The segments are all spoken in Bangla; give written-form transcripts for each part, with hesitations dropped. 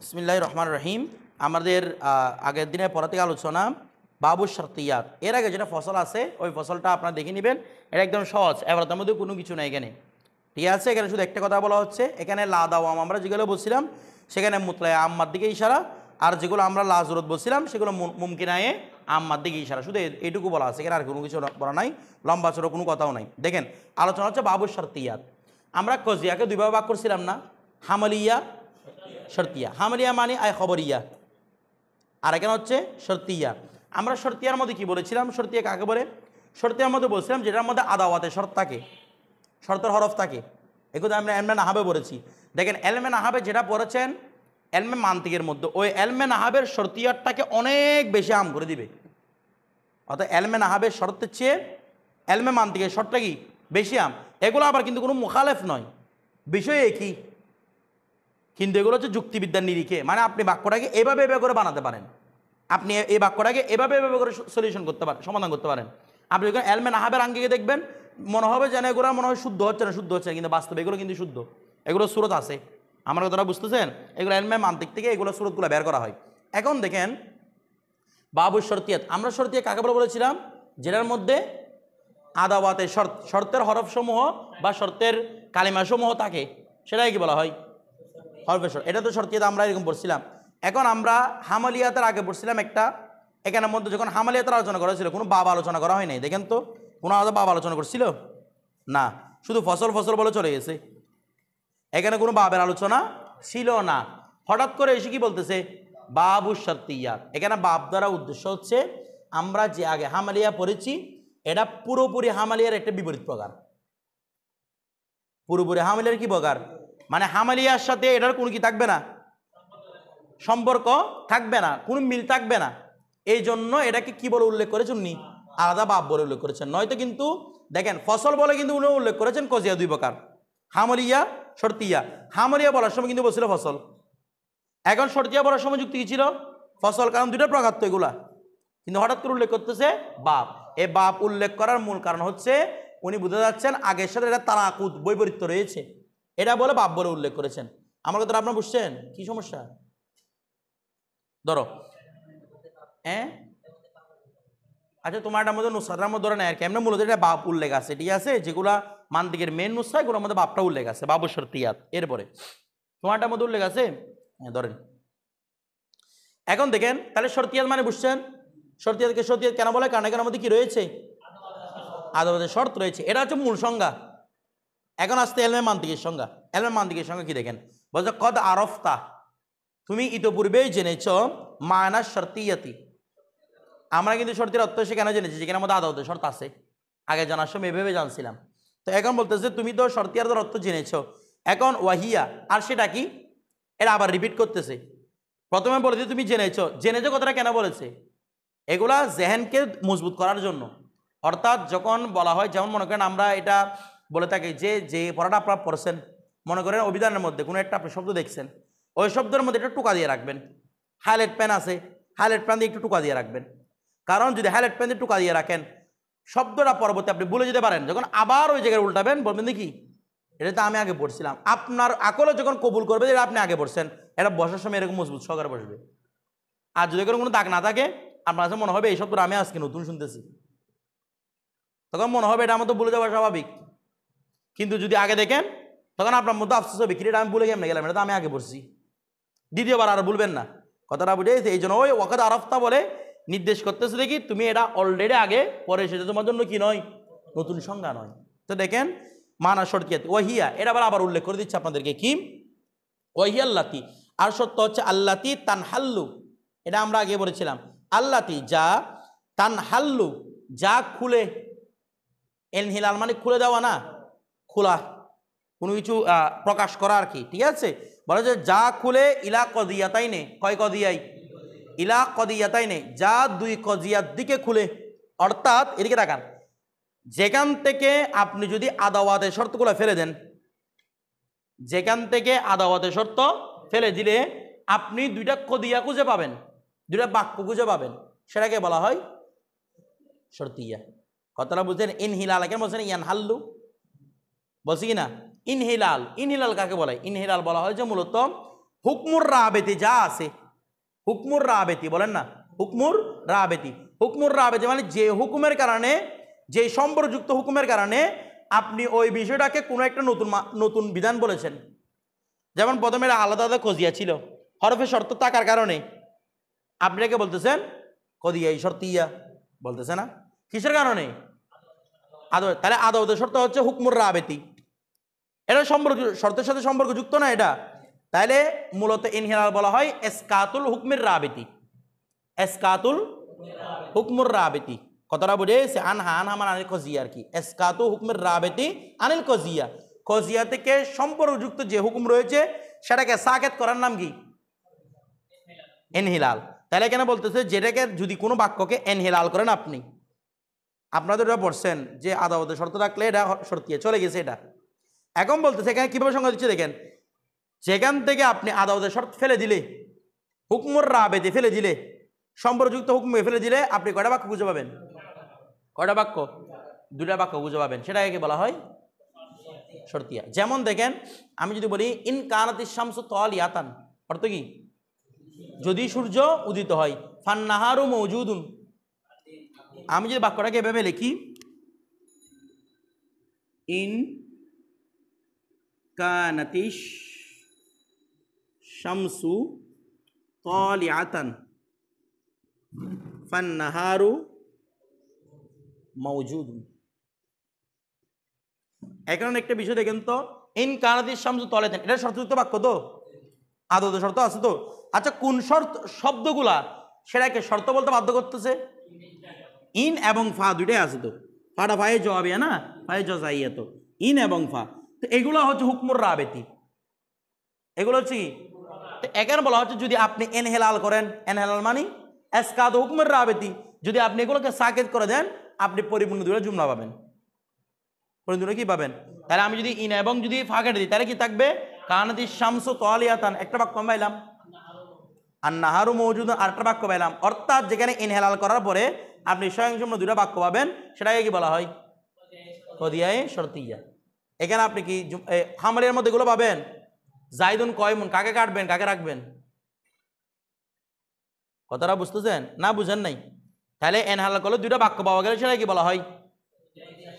বিসমিল্লাহির রহমানির রহিম। আমাদের আগের দিনে পড়া থেকে আলোচনা বাবু শর্তিয়াত। এর আগে যেটা ফসল আছে ওই ফসলটা আপনারা দেখে নেবেন। এটা একদম সহজ, এবার তার মধ্যে কোনো কিছু নেই এখানে, ঠিক আছে। এখানে শুধু একটা কথা বলা হচ্ছে, এখানে লা দাওয়াম আমরা যেগুলো বলছিলাম সেখানে মুতলায় আম্মার দিকে ইশারা, আর যেগুলো আমরা লা জরুরত বলছিলাম সেগুলো মুমকিনায়ে আম্মার দিকে ইশারা, শুধু এইটুকু বলা আছে, এখানে আর কোনো কিছু বলা নাই, লম্বা চড়ো কোনো কথাও নাই। দেখেন আলোচনা হচ্ছে বাবু শর্তিয়াত। আমরা কজিয়াকে দুইভাবে ভাগ করছিলাম না, হামালিয়া শর্তিয়া। হামলিয়া মানে আয় খবরিয়া, আর এখানে হচ্ছে শর্তিয়া। আমরা শর্তিয়ার মধ্যে কি বলেছিলাম? শর্তিয়া কাকে বলে? শর্তিয়ার মধ্যে বলছিলাম যেটার মধ্যে আদাওয়াতে শর্ত থাকে, শর্তের হরফ থাকে। এগুলো আমরা এলমে নাহাবে পড়েছি। দেখেন এলমে নাহাবে যেটা পড়েছেন এলমে মান্তিকের মধ্যে, ওই এলমে নাহাবের শর্তিয়ারটাকে অনেক বেশি আম করে দিবে। অর্থাৎ এলমে নাহাবের শর্তের চেয়ে এলমে মান্তিকের শর্তটা কি বেশি আম। এগুলো আবার কিন্তু কোনো মুখালেফ নয়, বিষয় একই, কিন্তু এগুলো হচ্ছে যুক্তিবিদ্যার নিরিখে। মানে আপনি বাক্যটাকে এভাবে এভাবে করে বানাতে পারেন, আপনি এই বাক্যটাকে এভাবে এভাবে করে সলিউশন করতে পারেন, সমাধান করতে পারেন। আপনি যখন এলমে নাহাবের আঙ্গিকে দেখবেন মনে হবে যেন এগুলো মনে হয় শুদ্ধ হচ্ছে না, শুদ্ধ হচ্ছে না, কিন্তু বাস্তবে এগুলো কিন্তু শুদ্ধ, এগুলো সুরত আছে। আমার কথাটা বুঝতেছেন? এগুলো এলমে মান্তিক থেকে এগুলো সুরতগুলো বের করা হয়। এখন দেখেন বাবু শর্তিয়াত, আমরা শর্তিয়া কাকে বলে বলেছিলাম? যেটার মধ্যে আদাওয়াতের শর্তের হরফসমূহ বা শর্তের কালিমাসমূহ থাকে, সেটাই কি বলা হয়? হরফে শর্ত। এটা তো শর্তিয়াত আমরা এরকম পড়ছিলাম। এখন আমরা হামালিয়াতের আগে পড়ছিলাম একটা, এখানের মধ্যে যখন হামালিয়াতের আলোচনা করা ছিল কোনো বাবা আলোচনা করা হয় নাই। দেখেন তো কোনো আলাদা বাবা আলোচনা করছিল না, শুধু ফসল ফসল বলে চলে গেছে, এখানে কোনো বাবের আলোচনা ছিল না। হঠাৎ করে এসে কি বলতেছে? বাবু শর্তিয়াত। এখানে বাব দ্বারা উদ্দেশ্য হচ্ছে আমরা যে আগে হামালিয়া পড়েছি এটা পুরোপুরি হামালিয়ার একটা বিপরীত প্রকার। পুরোপুরি হামালিয়ার কি প্রকার? মানে হামালিয়ার সাথে এটার কোনো কি থাকবে না, সম্পর্ক থাকবে না, কোনো মিল থাকবে না। এই জন্য এটাকে কি বলে উল্লেখ করেছেন উনি? আলাদা বাব বলে উল্লেখ করেছেন। নয়তো কিন্তু দেখেন ফসল বলে কিন্তু উনি উল্লেখ করেছেন কজিয়া দুই প্রকার, হামলিয়া শর্তিয়া। হামলিয়া বলার সময় কিন্তু বলছিল ফসল, এখন শর্তিয়া বলার সময় যুক্তি কি ছিল? ফসল, কারণ দুইটা প্রকার তো এগুলা, কিন্তু হঠাৎ করে উল্লেখ করতেছে বাপ। এই বাপ উল্লেখ করার মূল কারণ হচ্ছে উনি বুঝতে যাচ্ছেন আগের সাথে এটা তারাকুদ বৈপরীত্য রয়েছে, এটা বলে বাপ বলে উল্লেখ করেছেন। আমার কথা আপনারা বুঝছেন? কি সমস্যা? ধরো হ্যাঁ, আচ্ছা তোমারটার মধ্যে নুসরাতের মধ্যে ধরে নেয় আর কি, এমনি মূলত এটা বাপ উল্লেখ আছে, ঠিক আছে। যেগুলা মান্তিকের মেন নুসরা এগুলোর মধ্যে বাপটা উল্লেখ আছে, বাবু শর্তিয়াত। এরপরে তোমারটার মধ্যে উল্লেখ আছে, হ্যাঁ ধরেন। এখন দেখেন তাহলে শর্তিয়াত মানে বুঝছেন? শর্তিয়াতকে শর্তিয়াত কেন বলে? কারণ এখানের মধ্যে কি রয়েছে? আদালতের শর্ত রয়েছে, এটা হচ্ছে মূল সংজ্ঞা। এখন আসতে এলমে মান্তিকের সংজ্ঞা। এলমে মান্তিকের সংজ্ঞা কি দেখেন, বলছে কদ আরফতা, তুমি ইতোপূর্বেই জেনেছ মানা শর্তিয়াতি। আমরা কিন্তু শর্তের অর্থ সে কেন জেনেছি? যেখানে আমাদের আদালতের শর্ত আছে, আগে জানার সময় এভাবে জানছিলাম। তো এখন বলতেছে তুমি তো শর্তিয়ার অর্থ জেনেছ। এখন ওয়াহিয়া, আর সেটা কি? এটা আবার রিপিট করতেছে। প্রথমে বলেছে তুমি জেনেছো, জেনেছো কথাটা কেন বলেছে? এগুলা জেহেনকে মজবুত করার জন্য। অর্থাৎ যখন বলা হয়, যেমন মনে করেন আমরা এটা বলে থাকি যে যে পড়াটা আপনারা পড়ছেন, মনে করেন অভিধানের মধ্যে কোনো একটা আপনি শব্দ দেখছেন, ওই শব্দের মধ্যে একটা টোকা দিয়ে রাখবেন। হাইলাইট পেন আছে, হাইলাইট পেন দিয়ে একটু টোকা দিয়ে রাখবেন। কারণ যদি হাইলাইট পেন দিয়ে টোকা দিয়ে রাখেন শব্দটা পরবর্তী আপনি ভুলে যেতে পারেন, যখন আবার ওই জায়গায় উল্টাবেন বলবেন দেখি এটা তো আমি আগে পড়ছিলাম। আপনার আকলে যখন কবুল করবে যে আপনি আগে পড়ছেন, এটা বসার সময় এরকম মজবুত সহকারে বসবে। আর যদি কোনো দাগ না থাকে আপনার কাছে মনে হবে এই শব্দটা আমি আজকে নতুন শুনতেছি, তখন মনে হবে এটা আমার তো ভুলে যাওয়া স্বাভাবিক। কিন্তু যদি আগে দেখেন তখন আপনার মধ্যে আফসোস হবে, কি এটা আমি ভুলে কেমনে গেলাম, এটা তো আমি আগে পড়ছি। দ্বিতীয়বার আর ভুলবেন না, কথাটা বুঝে। এই জন্য ওই ওয়াকাদ আরফতা বলে নির্দেশ করতেছে দেখি তুমি এটা অলরেডি আগে পরে, সেটা তোমার জন্য কি নয়, নতুন সংজ্ঞা নয়। তো দেখেন মানা শর্তিয়াত ওয়াহিয়া, এটা আবার উল্লেখ করে দিচ্ছে আপনাদেরকে কি? ওয়াহিয়াল্লাতি, আর সত্য হচ্ছে আল্লাতি তানহাল্লু, এটা আমরা আগে বলেছিলাম। আল্লাতি যা, তানহাল্লু যা খুলে, এনহিলাল মানে খুলে দেওয়া না, খোলা, কোনো কিছু প্রকাশ করা আর কি, ঠিক আছে। বলা যায় যা খুলে ইলা কদিয়াতাই নে, কয় কদিয়াই? ইলা কদিয়াতাই নে, যা দুই কজিয়ার দিকে খুলে। অর্থাৎ এদিকে তাকান, যেখান থেকে আপনি যদি আদাওয়াতের শর্তগুলো ফেলে দেন, যেখান থেকে আদাওয়াতের শর্ত ফেলে দিলে আপনি দুইটা কদিয়া খুঁজে পাবেন, দুইটা বাক্য খুঁজে পাবেন, সেটাকে বলা হয় শর্তিয়া। কথাটা বুঝছেন? ইনহিলাল কেন বলছেন? ইয়ান হাল্লু বলছি কি না? ইনহিলাল, ইনহিলাল কাকে বলে? ইনহিলাল বলা হয় যে মূলত হুকমুর রাবেতি যা আছে, হুকমুর রাবেতি বলেন না, হুকমুর রাবেতি। হুকমুর রাবেতি মানে যে হুকুমের কারণে, যে সম্পর্কযুক্ত হুকুমের কারণে আপনি ওই বিষয়টাকে কোনো একটা নতুন বিধান বলেছেন। যেমন প্রথমে আলাদা আলাদা কজিয়া ছিল, হরফে শর্ত থাকার কারণে আপনি এটাকে বলতেছেন কদিয়া, এই শর্তিয়া বলতেছে না, কিসের কারণে? আদৌ। তাহলে আদৌতের শর্ত হচ্ছে হুকমুর রাবেতি, এটা সম্পর্ক শর্তের সাথে সম্পর্কযুক্ত না এটা। তাহলে মূলত ইনহিলাল বলা হয় এসকাতুল হুকমির রাবেতি, এসকাতুল হুকমুর রাবেতি। কতটা বুঝেছে? আনহা আনহা মানে আনিল কজিয়া আর কি, এসকাতু হুকমির রাবেতি আনিল কজিয়া। কজিয়া থেকে সম্পর্কযুক্ত যে হুকুম রয়েছে সেটাকে সাকেত করার নাম কি? ইনহিলাল। তাহলে এখানে বলতেছে যেটাকে যদি কোনো বাক্যকে ইনহিলাল করেন আপনি, আপনাদের এটা পড়ছেন যে আদালতে শর্ত রাখলে এটা শর্তিয়া চলে গেছে এটা। এখন বলতেছে এখানে কিভাবে সংজ্ঞা দিচ্ছে দেখেন, যেখান থেকে আপনি আদালতের শর্ত ফেলে দিলে, হুকমুর রাবেতি ফেলে দিলে, সম্পর্কযুক্ত হুকুমে ফেলে দিলে আপনি কয়টা বাক্য খুঁজে পাবেন? কয়টা বাক্য? দুটা বাক্য খুঁজে পাবেন। সেটাকে বলা হয় শর্তিয়া। যেমন দেখেন, আমি যদি বলি ইন কানাতিশ শামসু তালিয়াতান, অর্থ কি? যদি সূর্য উদিত হয়, ফান্নাহারু মওজুদুন। আমি যদি বাক্যটাকে এভাবে লিখি, ইন কানাতিশ শামসু তালিয়াতান ফান্নাহারু মওজুদুন। এখন একটা বিষয় দেখেন তো, ইন কানাতিশ শামসু তালিয়াতান, এটা শর্তযুক্ত বাক্য তো, আদত শর্ত আছে তো। আচ্ছা কোন শর্ত শব্দগুলা সেটাকে শর্ত বলতে বাধ্য করতেছে? ইন এবং ফা দুইটাই আছে তো, ফাটা ফায়ে জবাবিয়া না, ফায়ে জজাইয়া, তো ইন এবং ফা, তো এগুলো হচ্ছে হুকমুর রাবেতি, এগুলো হচ্ছে কি? এখানে বলা হচ্ছে যদি আপনি এনহেলাল করেন, এনহেলাল মানে এসকাত হুকমুর রাবেতি, যদি আপনি এগুলোকে সাকেত করে দেন আপনি পরিপূর্ণ দুটো জুমলা পাবেন। পরিপূর্ণ কি পাবেন? তাহলে আমি যদি ইন এবং যদি ফা কেটে দিই তাহলে কি থাকবে? কানাতিশ শামসু তালিয়াতান, একটা বাক্য পাইলাম। আর নাহারু মওজুদুন, আরেকটা বাক্য পাইলাম। অর্থাৎ যেখানে ইনহেলাল করার পরে আপনি স্বয়ংসম্পূর্ণ দুটা বাক্য পাবেন, সেটাকে কি বলা হয়? কদিয়ায়ে শর্তিয়া। এখানে আপনি কি হামরের মধ্যে এগুলো পাবেন? জাইদুন কয়মুন, কাকে কাটবেন কাকে রাখবেন? কথাটা বুঝতেছেন না? বুঝেন নাই? তাহলে এনহেলাল করলে দুটা বাক্য পাওয়া গেলে সেটা কি বলা হয়?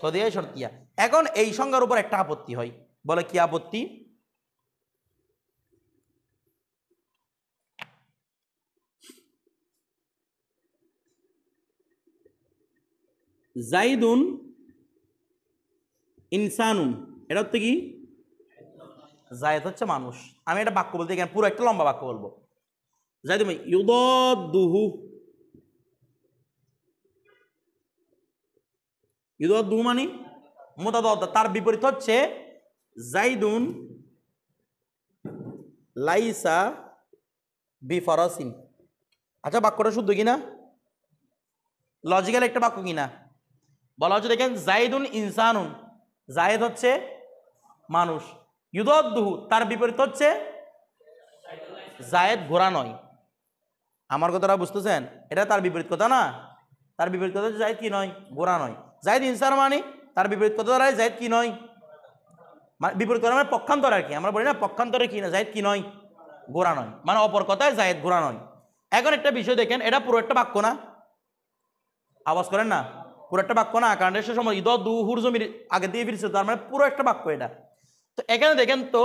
কদিয়ায়ে শর্তিয়া। এখন এই সংজ্ঞার উপর একটা আপত্তি হয়, বলে কি আপত্তি? জাইদুন ইনসানুন, এটা হচ্ছে কি? জায়েদ হচ্ছে মানুষ। আমি একটা বাক্য বলতে এখানে পুরো একটা লম্বা বাক্য বলবো। জাইদুন ইউদাদুহু, ইউদাদুহু মানে মুতাদাদ্দা, তার বিপরীত হচ্ছে জাইদুন লাইসা বিফরাসিন। আচ্ছা বাক্যটা শুদ্ধ কিনা? লজিক্যাল একটা বাক্য কিনা? বলা হচ্ছে দেখেন জাইদুন ইনসানুন, জায়েদ হচ্ছে মানুষ, ইউদাদুহু তার বিপরীত হচ্ছে জায়েদ ঘোড়া নয়। আমার কথাটা বুঝতেছেন? এটা তার বিপরীত কথা না, তার বিপরীত কথা হচ্ছে জায়েদ কি নয়? ঘোড়া নয়। জায়েদ ইনসান মানে তার বিপরীত কথা দ্বারা জায়েদ কি নয়, মানে বিপরীত কথা মানে পক্ষান্তর আর কি, আমরা বলি না পক্ষান্তরে কি না, জায়েদ কি নয়? ঘোড়া নয়, মানে অপর কথায় জায়েদ ঘোড়া নয়। এখন একটা বিষয় দেখেন, এটা পুরো একটা বাক্য না, আওয়াজ করেন না, পুরো একটা বাক্য না, কারণ এর সময় ঈদ দুহুর জমির আগে দিয়ে ফিরছে, তার মানে পুরো একটা বাক্য এটা। তো এখানে দেখেন তো,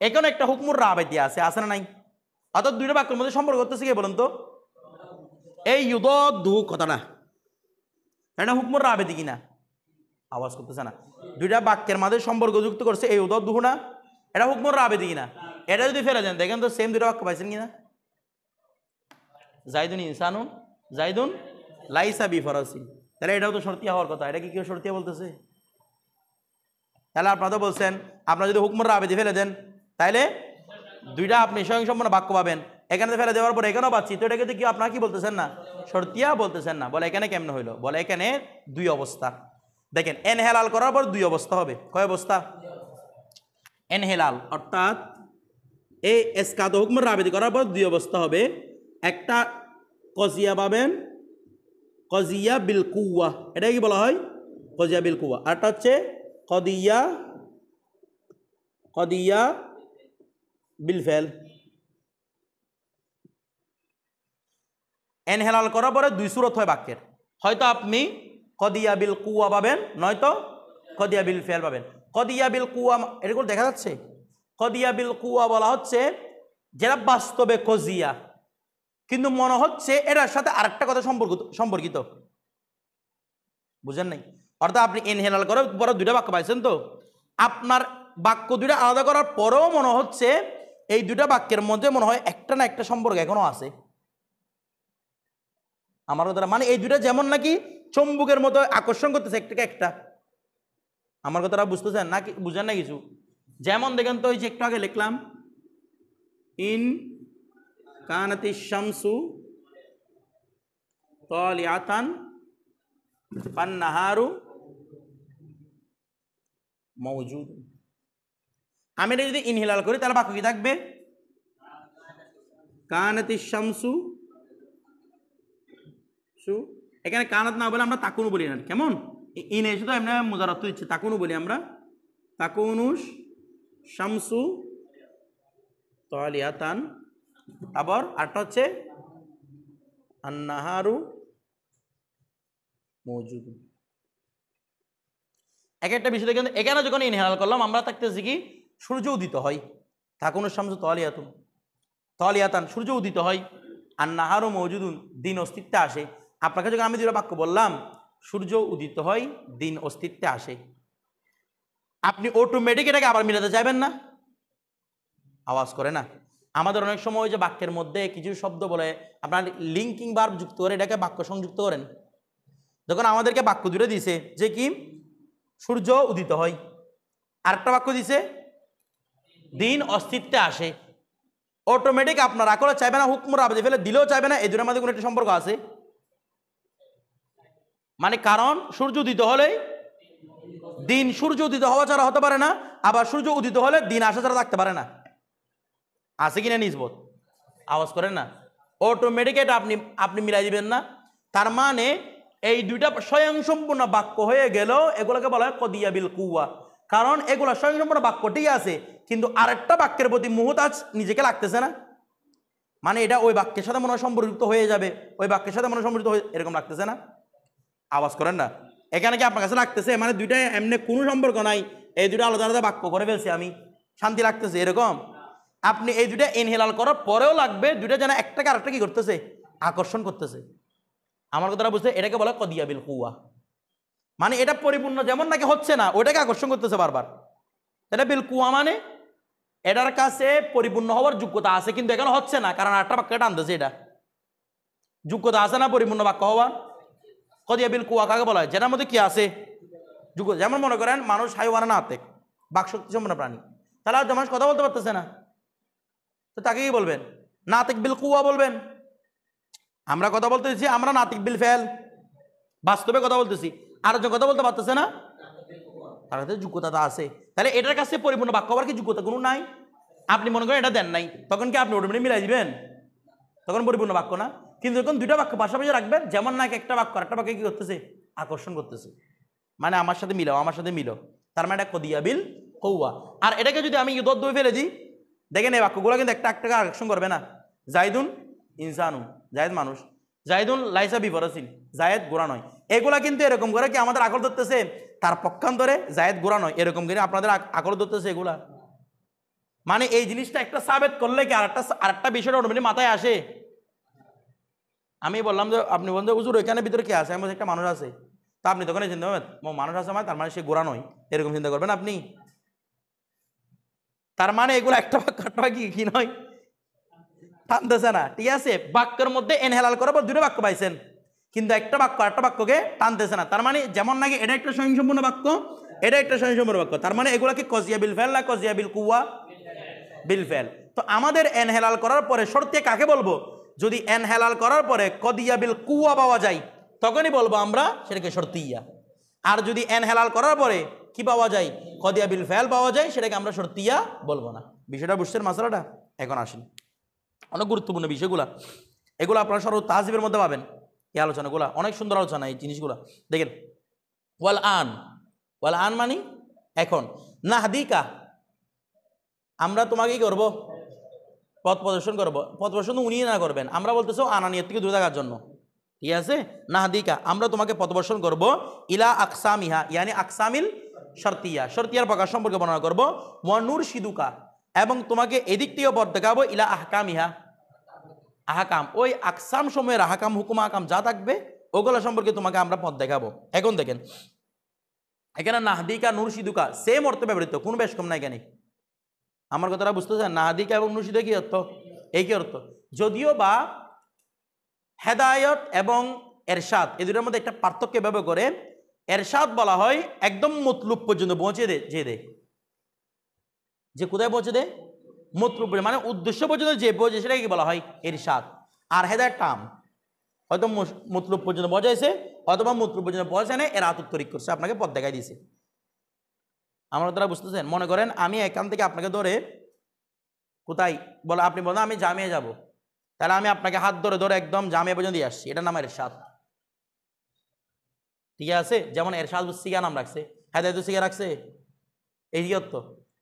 এখানে একটা হুকমুর রাবেতি আছে, আছে না নাই? অর্থাৎ দুইটা বাক্যের মধ্যে সম্পর্ক করতেছে কি বলুন তো? এই ইউদু কথাটা এটা হুকমুর রাবেতি কিনা? আওয়াজ করতেছে না। দুইটা বাক্যের মাঝে সম্পর্ক যুক্ত করছে এই উদু না, এটা হুকমুর রাবেতি কিনা? এটা যদি ফেলে দেন দেখেন তো সেম দুইটা বাক্য পাইছেন কিনা? জাইদুন ইনসানুন, জাইদুন লাইসা বিফরাসিন, তাহলে এটাও তো শর্তিয়া হওয়ার কথা। এটা কি কেউ শর্তিয়া বলতেছে? তাহলে আপনারা তো বলছেন আপনারা যদি হুকমুর রাবেতি ফেলে দেন তাহলে দুইটা আপনি স্বয়ংসম্পূর্ণ বাক্য পাবেন। এখানে ফেলে দেওয়ার পর এখানেও পাচ্ছি, তো এটাকে কি আপনারা কি বলতেছেন না? শর্তিয়া বলতেছেন না। বলে এখানে কেমন হইলো? বলে এখানে দুই অবস্থা। দেখেন এনহেলাল করার পর দুই অবস্থা হবে। কয় অবস্থা? এনহেলাল অর্থাৎ এই এসকাত হুকমুর রাবেতি করার পর দুই অবস্থা হবে। একটা কজিয়া পাবেন, কজিয়া বিল কুয়া, এটা কি বলা হয়? কজিয়া বিল কুয়া। আরটা হচ্ছে কদিয়া, কদিয়া বিল ফেল, এনহেলাল করার পরে দুই সূরত হয় বাক্যের, হয়তো আপনি কদিয়া বিল কুয়া পাবেন, নয়তো কদিয়া বিল ফেল পাবেন। কদিয়া বিল কুয়া এরকম দেখা যাচ্ছে। কদিয়া বিল কুয়া বলা হচ্ছে যেটা বাস্তবে কজিয়া, কিন্তু মনে হচ্ছে এটার সাথে আরেকটা কথা সম্পর্কিত। বুঝেন নাই? অর্থাৎ আপনি ইনহেলাল করে পরে দুইটা বাক্য পাইছেন, তো আপনার বাক্য দুইটা আলাদা করার পরেও মনে হচ্ছে এই দুইটা বাক্যের মধ্যে মনে হয় একটা না একটা সম্পর্ক এখনো আছে। আমার কথা মানে এই দুইটা যেমন নাকি চুম্বকের মতো আকর্ষণ করতেছে একটাকে একটা। আমার কথাটা বুঝতেছেন নাকি? বুঝেন না কিছু? যেমন দেখেন তো, ওই যে একটু আগে লিখলাম ইন কানাতিশ শামসু তালিআতান ফান্নাহারু মওজুদ। আমি এটা যদি ইনহেলাল করি তাহলে বাক্য কি থাকবে? কানাতিশ শামসু, এখানে কানাত না বলে আমরা তাকুনু বলি না, কেমন? ইন এসে তো এমনি মুজারাত দিচ্ছে, তাকুনু বলি আমরা, তাকুনুশ শামসু তালিআতান। আবার আরটা হচ্ছে আন্নাহারু মওজুদ। এক একটা বিষয় দেখেন, এখানে যখন ইনহেলাল করলাম আমরা থাকতেছি কি সূর্য উদিত হয়, তাকুনুশ শামসু তালিআতান সূর্য উদিত হয়, আন্নাহারু মওজুদুন দিন অস্তিত্বে আসে। আপনাকে যখন আমি দুটো বাক্য বললাম সূর্য উদিত হয় দিন অস্তিত্বে আসে, আপনি অটোমেটিক এটাকে আবার মিলাতে চাইবেন না? আওয়াজ করে না? আমাদের অনেক সময় যে বাক্যের মধ্যে কিছু শব্দ বলে আপনার লিঙ্কিং ভার্ব যুক্ত করে এটাকে বাক্য সংযুক্ত করেন। যখন আমাদেরকে বাক্য দুটো দিছে যে কি সূর্য উদিত হয়, আরেকটা বাক্য দিছে দিন অস্তিত্বে আসে, অটোমেটিক আপনার আকলে চাইবে না, হুকমুর আবেদে ফেলে দিলেও চাইবে না এই দুটোর মধ্যে কোনো একটা সম্পর্ক আছে। মানে কারণ সূর্য উদিত হলে দিন, সূর্য উদিত হওয়া ছাড়া হতে পারে না, আবার সূর্য উদিত হলে দিন আসা ছাড়া থাকতে পারে না। আছে কিনা নিসবত? আওয়াজ করেন না? অটোমেটিক এটা আপনি মিলাই দিবেন না। তার মানে এই দুইটা স্বয়ংসম্পূর্ণ বাক্য হয়ে গেল, এগুলোকে বলা হয় কদিয়া বিল কুয়া। কারণ এগুলো স্বয়ংসম্পূর্ণ বাক্য ঠিক আছে, কিন্তু আরেকটা বাক্যের প্রতি মুহতাজ নিজেকে লাগতেছে না। মানে এটা ওই বাক্যের সাথে মনে হয় সম্পর্কিত হয়ে যাবে, ওই বাক্যের সাথে মনে হয় সম্পর্কিত হয়ে এরকম লাগতেছে না? আওয়াজ করেন না? এখানে কি আপনার কাছে লাগতেছে মানে দুইটা এমনি কোনো সম্পর্ক নাই, এই দুটো আলাদা আলাদা বাক্য করে ফেলছি আমি, শান্তি লাগতেছে এরকম? আপনি এই দুটা ইনহেলাল করার পরেও লাগবে দুইটা যেন একটাকে আরেকটা কি করতেছে, আকর্ষণ করতেছে। আমার কথাটা বুঝতে, এটাকে বলে কদিয়া বিল কুয়া। মানে এটা পরিপূর্ণ যেমন নাকি হচ্ছে না, ওটাকে আকর্ষণ করতেছে বারবার। এটা বিল কুয়া মানে এটার কাছে পরিপূর্ণ হওয়ার যোগ্যতা আছে, কিন্তু এখানে হচ্ছে না, কারণ আরেকটা বাক্য টানতেছে। এটা যোগ্যতা আছে না পরিপূর্ণ বাক্য হওয়ার? কদিয়া বিল কুয়া কাকে বলা হয়? যেটার মধ্যে কি আছে যোগ্যতা। যেমন মনে করেন মানুষ হাইওয়ানা না আতেক, বাকশক্তি সম্পন্ন প্রাণী, তাহলে আর মানুষ কথা বলতে পারতেছে না, তো তাকে কি বলবেন? নাতিক বিল কুয়া বলবেন। আমরা কথা বলতেছি, আমরা নাতিক বিল ফেল বাস্তবে কথা বলতেছি, আর যে কথা বলতে পারতেছে না তার কাছে যোগ্যতা আছে। তাহলে এটার কাছে পরিপূর্ণ বাক্য হওয়ার কি যোগ্যতা কোনো নাই? আপনি মনে করেন এটা দেন নাই, তখন কি আপনি অটোমেটিক মিলাই দিবেন? তখন পরিপূর্ণ বাক্য না। কিন্তু যখন দুইটা বাক্য পাশাপাশি রাখবেন, যেমন নাকি একটা বাক্য আরেকটা বাক্য কি করতেছে, আকর্ষণ করতেছে, মানে আমার সাথে মিলাও, আমার সাথে মিলো, তার মানে এটা কদিয়া বিল কৌয়া। আর এটাকে যদি আমি ইদত দই ফেলে দিই, দেখেন এই বাক্যগুলো কিন্তু একটা একটাকে আকর্ষণ করবে না। জাইদুন ইনসানুন, জায়েদ মানুষ, জাইদুন লাইসা বিফরসিন, জায়েদ গোড়া নয়। এগুলা কিন্তু এরকম করে কি আমাদের আকল ধরতেছে, তার পক্ষান্তরে জায়েদ গোড়া নয়, এরকম করে আপনাদের আকল ধরতেছে এগুলা। মানে এই জিনিসটা একটা সাবেত করলে কি আরেকটা বিষয়টা অটোমেটিক মাথায় আসে। আমি বললাম যে আপনি বলুন যে হুজুর এখানে ভিতরে কে আছে, আমি বলছি একটা মানুষ আছে, তা আপনি তখন চিন্তা করবেন মানুষ আছে মানে তার মানে সে গোড়া নয়, এরকম চিন্তা করবেন আপনি। তার মানে এগুলো একটা বাক্য কি নয়, টানতেছে না। ঠিক আছে, বাক্যের মধ্যে এনহেলাল করার পর দুটো বাক্য পাইছেন, কিন্তু একটা বাক্য আরেকটা বাক্যকে টানতেছে না। তার মানে যেমন নাকি এটা একটা স্বয়ংসম্পূর্ণ বাক্য, এটা একটা স্বয়ংসম্পূর্ণ বাক্য, তার মানে এগুলো কি কজিয়া বিল ফেল না কজিয়া বিল কুয়া? বিল ফেল। তো আমাদের এনহেলাল করার পরে শর্তে কাকে বলবো? যদি এনহেলাল করার পরে কদিয়া বিল কুয়া পাওয়া যায় তখনই বলবো আমরা সেটাকে শর্তিয়া। আর যদি এনহেলাল করার পরে কি পাওয়া যায়, কদিয়া বিল ফেল পাওয়া যায়, সেটাকে আমরা শর্তিয়া বলবো না। বিষয়টা বুঝছেন মাসালাটা? এখন আসেন অনেক গুরুত্বপূর্ণ বিষয়গুলা, এগুলো আপনারা সর্ব তাহজিবের মধ্যে পাবেন। এই আলোচনাগুলা অনেক সুন্দর আলোচনা, এই জিনিসগুলা দেখেন। ওয়াল আন মানে এখন, নাহদিকা আমরা তোমাকে কি করবো, পথ প্রদর্শন করবো, পথ প্রদর্শন উনি না করবেন, আমরা বলতেছো আনানিয়ত থেকে দূরে থাকার জন্য, ঠিক আছে। নাহদিকা আমরা তোমাকে পথ প্রদর্শন করবো, ইলা আকসামিহা ইয়ানি আকসামিল শর্তিয়া, শর্তিয়ার প্রকার সম্পর্কে বর্ণনা করবো, ওয়ানুর সিদুকা এবং তোমাকে এদিক থেকে পথ দেখাবো, ইলা আহকামিহা আহকাম, ওই আকসাম সময়ের আহকাম হুকুম আহকাম যা থাকবে ওগুলো সম্পর্কে তোমাকে আমরা পথ দেখাবো। এখন দেখেন এখানে নাহদিকা নূর সিদুকা সেম অর্থে ব্যবহৃত, কোনো বেশ কম না এখানে। আমার কথাটা বুঝতেছেন? নাহদিকা এবং নূর সিদুকা কি অর্থ? একই অর্থ, যদিও বা হেদায়ত এবং এরশাদ এই দুটোর মধ্যে একটা পার্থক্য এভাবে করে, এরশাদ বলা হয় একদম মতলুব পর্যন্ত পৌঁছে দে, যে কোথায় পৌঁছে দে? মতলুব, মানে উদ্দেশ্য পর্যন্ত যে পৌঁছে সেটাকে কি বলা হয়? এরশাদ। আর হেদায়ত টাম, হয়তো মতলুব পর্যন্ত পৌঁছাইছে অথবা মতলুব পর্যন্ত পৌঁছায় এর আত্মরিক করছে, আপনাকে পথ দেখাই দিয়েছে। আমরা তারা বুঝতেছেন? মনে করেন আমি এখান থেকে আপনাকে ধরে কোথায় বলো, আপনি বলেন আমি জামিয়া যাব, তাহলে আমি আপনাকে হাত ধরে ধরে একদম জামিয়া পর্যন্ত দিয়ে আসছি, এটার নাম এরশাদ, ঠিক আছে। যেমন এরশাদ সিগা নাম রাখছে, হেদায়ত সিগা রাখছে, এই অর্থ।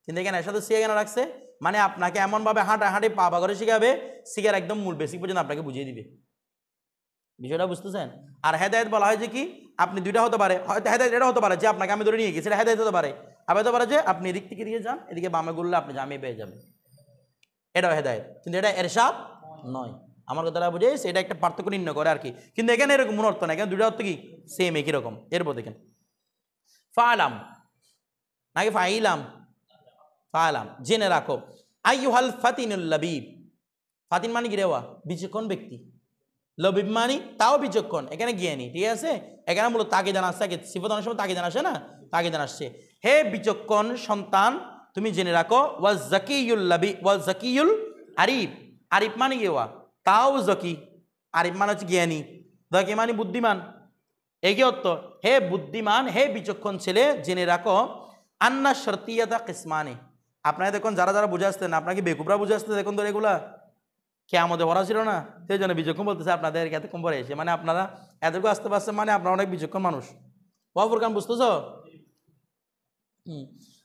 কিন্তু এখানে এরশাদ সিগা কেন রাখছে? মানে আপনাকে এমনভাবে হাঁটাহাঁটি পা করে শিখাবে, সিগার একদম মূল বেসিক পর্যন্ত আপনাকে বুঝিয়ে দিবে, বিষয়টা বুঝতেছেন? আর হেদায়ত বলা হয় যে কি, আপনি দুইটা হতে পারে, হয়তো হেদায়ত এটা হতে পারে যে আপনাকে আমি ধরে নিয়ে গেছি, এটা হেদায়ত হতে পারে, আবার হতে পারে যে আপনি এদিক থেকে দিয়ে যান, এদিকে বামে গুললে আপনি জামিয়ে পেয়ে যাবেন, এটাও হেদায়ত, কিন্তু এটা এরশাদ নয়। আমার কথাটা বুঝেছি? এটা একটা পার্থক্য নির্ণয় করে আর কি, কিন্তু এখানে এরকম মনে অর্থ না, এখানে দুইটা অর্থ কি সেম একই রকম। এরপর দেখেন ফালাম নাকি ফাইলাম, ফালাম জেনে রাখো, আইয়ুহাল ফাতিনুল লাবিব, ফাতিন মানে কি রেওয়া? বিচক্ষণ ব্যক্তি, লবিব মানি তাও বিচক্ষণ, এখানে জ্ঞানী, ঠিক আছে। এখানে মূলত তাকে জানা আসছে, সিফাত অনেক সময় তাকে জানা আসে না, তাকে জানা আসছে, হে বিচক্ষণ সন্তান তুমি জেনে রাখো, ওয়াজ জাকিউল লাবি ওয়াজ জাকিউল আরিফ, আরিফ মানে কি ওয়া? তাও জকি, আরিফ মানে হচ্ছে জ্ঞানী, জকি মানে বুদ্ধিমান, একই অর্থ। হে বুদ্ধিমান, হে বিচক্ষণ ছেলে জেনে রাখো, আন্না শর্তিয়াতা কিসমানে, আপনারা দেখুন যারা যারা বুঝে আসতেন, আপনাকে বেকুবরা বুঝে আসতে দেখুন তো এগুলা কে আমাদের পড়া ছিল না, সেই জন্য বিচক্ষণ বলতেছে আপনাদের এত কম পরে এসে, মানে আপনারা এতটুকু আসতে পারছেন, মানে আপনারা অনেক বিচক্ষণ মানুষ। ওয়াফুরকান বুঝতেছ?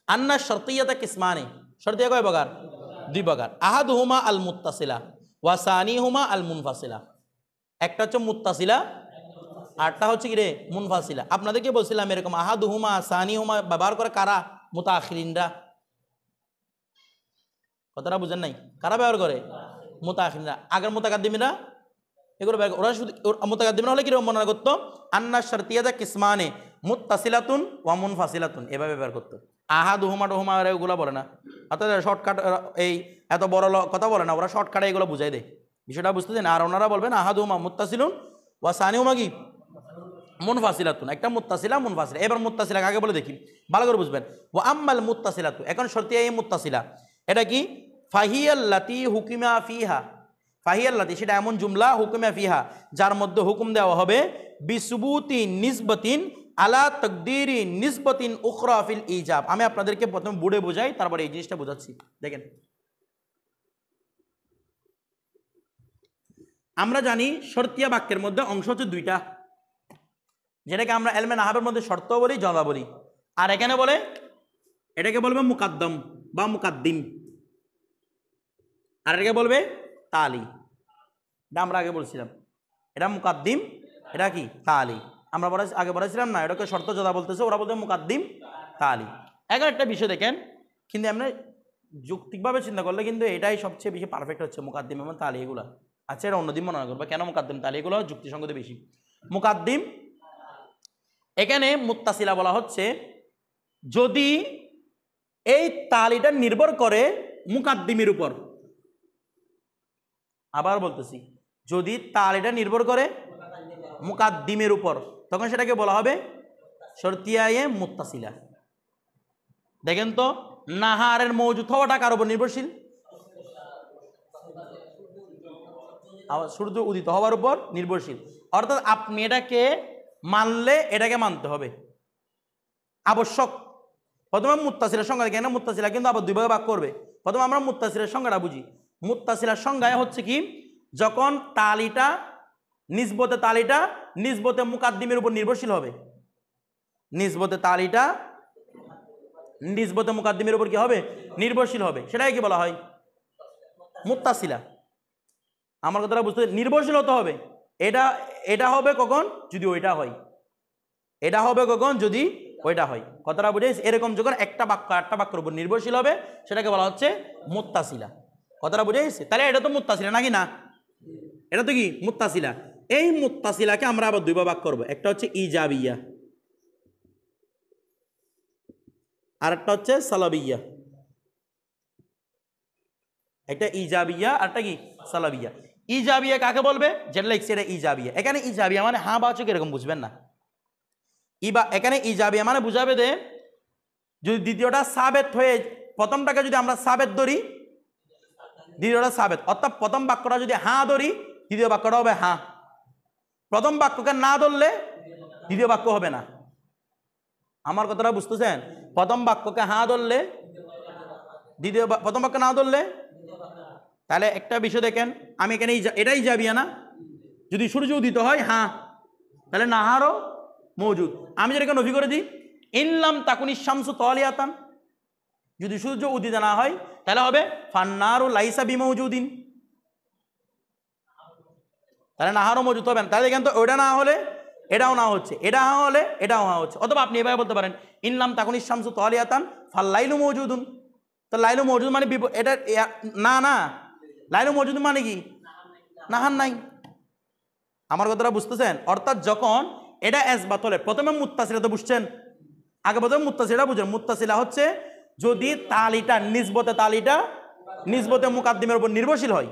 আন্না শর্তিয়াতা কিসমানে, শর্তিয়া কয় প্রকার? দুই প্রকার, আহাদুহুমা আল মুত্তাসিলা ওয়া সানিহুমা আল মুনফাসিলা, একটা হচ্ছে মুত্তাসিলা আরটা হচ্ছে কি রে? মুনফাসিলা। আপনাদেরকে বলছিলাম এরকম আহাদুহুমা সানিহুমা ব্যবহার করে কারা? মুতাআখিরিনরা, কথাটা বুঝেন নাই? কারা ব্যবহার করে? মুতাআখিরিনরা। আগের মুতাকাদ্দিমিনরা এগুলো ওরা শুধু মুতাকাদ্দিমিনরা হলে কিরকম মনে করতো? আন্না শর্তিয়াতা কিসমানে মুত্তাসিলাতুন ওয়া মুনফাসিলাতুন, এভাবে ব্যবহার করতো। আহাদুহুমা ডুহুমা এগুলো বলে না, অর্থাৎ শর্টকাট, এই এত বড় কথা বলে না, ওরা শর্টকাটে এগুলো বুঝাই দেয়, বিষয়টা বুঝতেছেন? আর ওনারা বলবেন আহাদুহুমা মুত্তাসিলুন ওয়া সানিহুমা কি মুনফাসিলাতুন, একটা মুত্তাসিলা মুনফাসিলা। এবার মুত্তাসিলা কাকে বলে দেখি, ভালো করে বুঝবেন। ওয়া আম্মাল মুত্তাসিলাতু, এখন শর্তিয়া এই মুত্তাসিলা, এটা কি? ফাহিয়াল্লাতি হুকিমা ফিহা, ফাহিয়াল্লাতি সেটা এমন জুমলা, হুকিমা ফিহা যার মধ্যে হুকুম দেওয়া হবে, বিসুবুতি নিসবতিন আলা তাকদিরি নিসবতিন উখরা ফিল ইজাব। আমি আপনাদেরকে প্রথমে বুড়ে বোঝাই, তারপরে এই জিনিসটা বোঝাচ্ছি। দেখেন আমরা জানি শর্তিয়া বাক্যের মধ্যে অংশ হচ্ছে দুইটা, যেটাকে আমরা এলমে নাহাবের মধ্যে শর্ত বলি, জদা বলি। আর এখানে বলে এটাকে বলবে মুকাদ্দম বা মুকাদ্দিম, আর এটাকে বলবে তালি। এটা আমরা আগে বলছিলাম, এটা মুকাদ্দিম, এটা কি তালি। আমরা আগে বলেছিলাম না, এটাকে শর্ত জদা বলতেছে, ওরা বলতে মুকাদ্দিম তালি। এখন একটা বিষয় দেখেন, কিন্তু আমরা যৌক্তিকভাবে চিন্তা করলে কিন্তু এটাই সবচেয়ে বেশি পারফেক্ট হচ্ছে, মুকাদ্দিম এবং তালি এগুলো। আচ্ছা, এটা অন্যদিন মনে করবে কেন মুকাদ্দিম তালি, এগুলো যুক্তিসঙ্গত বেশি। মুকাদ্দিম, এখানে মুত্তাসিলা বলা হচ্ছে যদি এই তালিটা নির্ভর করে মুকাদ্দিমের উপর। আবার বলতেছি, যদি তালিটা নির্ভর করে মুকাদ্দিমের উপর, তখন সেটাকে বলা হবে শর্তিয়ায়ে মুত্তাসিলা। দেখেন তো, নাহারের মওজুদ হওয়াটা কার উপর নির্ভরশীল? সূর্য উদিত হওয়ার উপর নির্ভরশীল। অর্থাৎ আপনি এটাকে মানলে এটাকে মানতে হবে, আবশ্যক। প্রথমে মুত্তাসিলার সংজ্ঞা দেখেন, মুত্তাসিলা কিন্তু আবার দুই ভাগে ভাগ করবে। প্রথমে আমরা মুত্তাসিলার সংজ্ঞাটা বুঝি। মুত্তাসিলার সংজ্ঞায় হচ্ছে কি, যখন তালিটা নিসবতে তালিটা নিসবতে মুকাদ্দিমের উপর নির্ভরশীল হবে, নিসবতে তালিটা নিসবতে মুকাদ্দিমের উপর কি হবে? নির্ভরশীল হবে, সেটাই কি বলা হয়? মুত্তাসিলা। আমার কথাটা বুঝতে, নির্ভরশীল হতে হবে। এটা হবে কখন? যদি ওইটা হয়। এটা হবে কখন? যদি ওইটা হয়। কথাটা বুঝেছ? এরকম যখন একটা বাক্যের উপর নির্ভরশীল হবে সেটাকে বলা হচ্ছে মুত্তাসিলা। কথাটা বুঝেছ? তাহলে এটা তো মুত্তাসিলা নাকি না? এটা তো কি মুত্তাসিলা। এই মুত্তাসিলাকে আমরা আবার দুইবার ভাগ করবো। একটা হচ্ছে ইজাবিয়া, আর একটা হচ্ছে সালাবিয়া। একটা ইজাবিয়া আর একটা কি সালাবিয়া। ইজাবিয়া কাকে বলবে? যেটা লিখছে এটা ইজাবিয়া। এখানে ইজাবিয়া মানে হ্যাঁ বাচক এরকম বুঝবেন না। এখানে ইজাবিয়া মানে বুঝাবে যে যদি দ্বিতীয়টা সাবেত হয়ে, প্রথমটাকে যদি আমরা সাবেত ধরি, দ্বিতীয়টা সাবেত, অর্থাৎ প্রথম বাক্যটা যদি হ্যাঁ ধরি, দ্বিতীয় বাক্যটা হবে হ্যাঁ। প্রথম বাক্যকে না ধরলে দ্বিতীয় বাক্য হবে না। আমার কথাটা বুঝতেছেন? প্রথম বাক্যকে হ্যাঁ ধরলে প্রথম বাক্য না ধরলে, তাহলে একটা বিষয় দেখেন, আমি এখানে এটাই যাবি না, যদি সূর্য উদিত হয় হ্যাঁ, তাহলে নাহারও মৌজুদ। আমি যেটাকে নফি করে দিই, ইনলাম তাকুনি শামসু তালিয়াতান, যদি সূর্য উদিত না হয় তাহলে হবে ফান্নারু লাইসা বিমৌজুদিন, তাহলে নাহারও মৌজুদ হবে না। তাহলে দেখেন তো ওইটা না হলে এটাও না হচ্ছে, এটা হ্যাঁ হলে এটাও হ্যাঁ হচ্ছে। অথবা আপনি এভাবে বলতে পারেন ইনলাম তাকুনি শামসু তালিয়াতান ফাল্লাইলু মৌজুদুন। তো লাইলু মৌজুদ মানে এটা না লাইলু মৌজুদ মানে কি নাহার নাই। আমার কথাটা বুঝতেছেন? অর্থাৎ যখন এটা এসবাত হলে, প্রথমে মুত্তাসিলা তো বুঝছেন, আগে প্রথমে মুত্তাসিলা বুঝেন। মুত্তাসিলা হচ্ছে যদি তালিটা নিসবতে মুকাদ্দিমের উপর নির্ভরশীল হয়।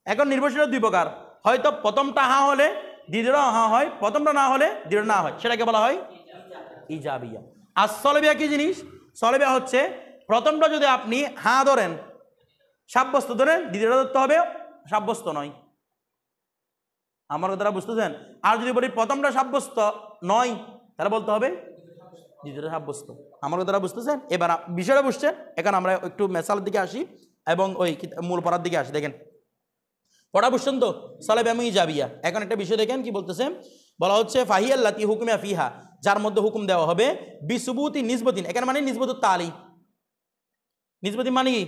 এখন নির্ভরশীল দুই প্রকার, হয়তো প্রথমটা হ্যাঁ হলে দ্বিতীয়টা হ্যাঁ হয়, প্রথমটা না হলে দ্বিতীয়টা না হয়, সেটাকে বলা হয় ইজাবিয়া। আর সলবিয়া কি জিনিস? সলবিয়া হচ্ছে প্রথমটা যদি আপনি হ্যাঁ ধরেন, সাব্যস্ত ধরেন, দ্বিতীয়টা ধরতে হবে সাব্যস্ত নয়। আমার কথাটা বুঝতেছেন? আর যদি বলি প্রথমটা সাব্যস্ত নয়, তাহলে বলতে হবে দ্বিতীয়টা সাব্যস্ত। আমার কথাটা বুঝতেছেন? এবার বিষয়টা বুঝছেন? এখন আমরা একটু মেসালের দিকে আসি এবং ওই মূল পড়ার দিকে আসি। দেখেন পড়া বুঝছেন তো? সলব এবং ইজাবিয়া। এখন একটা বিষয় দেখেন কি বলতেছে, বলা হচ্ছে ফাহিয়াল্লাতি হুকুমিয়া ফিহা, যার মধ্যে হুকুম দেওয়া হবে বিসুবুতি নিসবতিন। এখানে মানে নিসবতু তালি, নিসবতি মানে কি?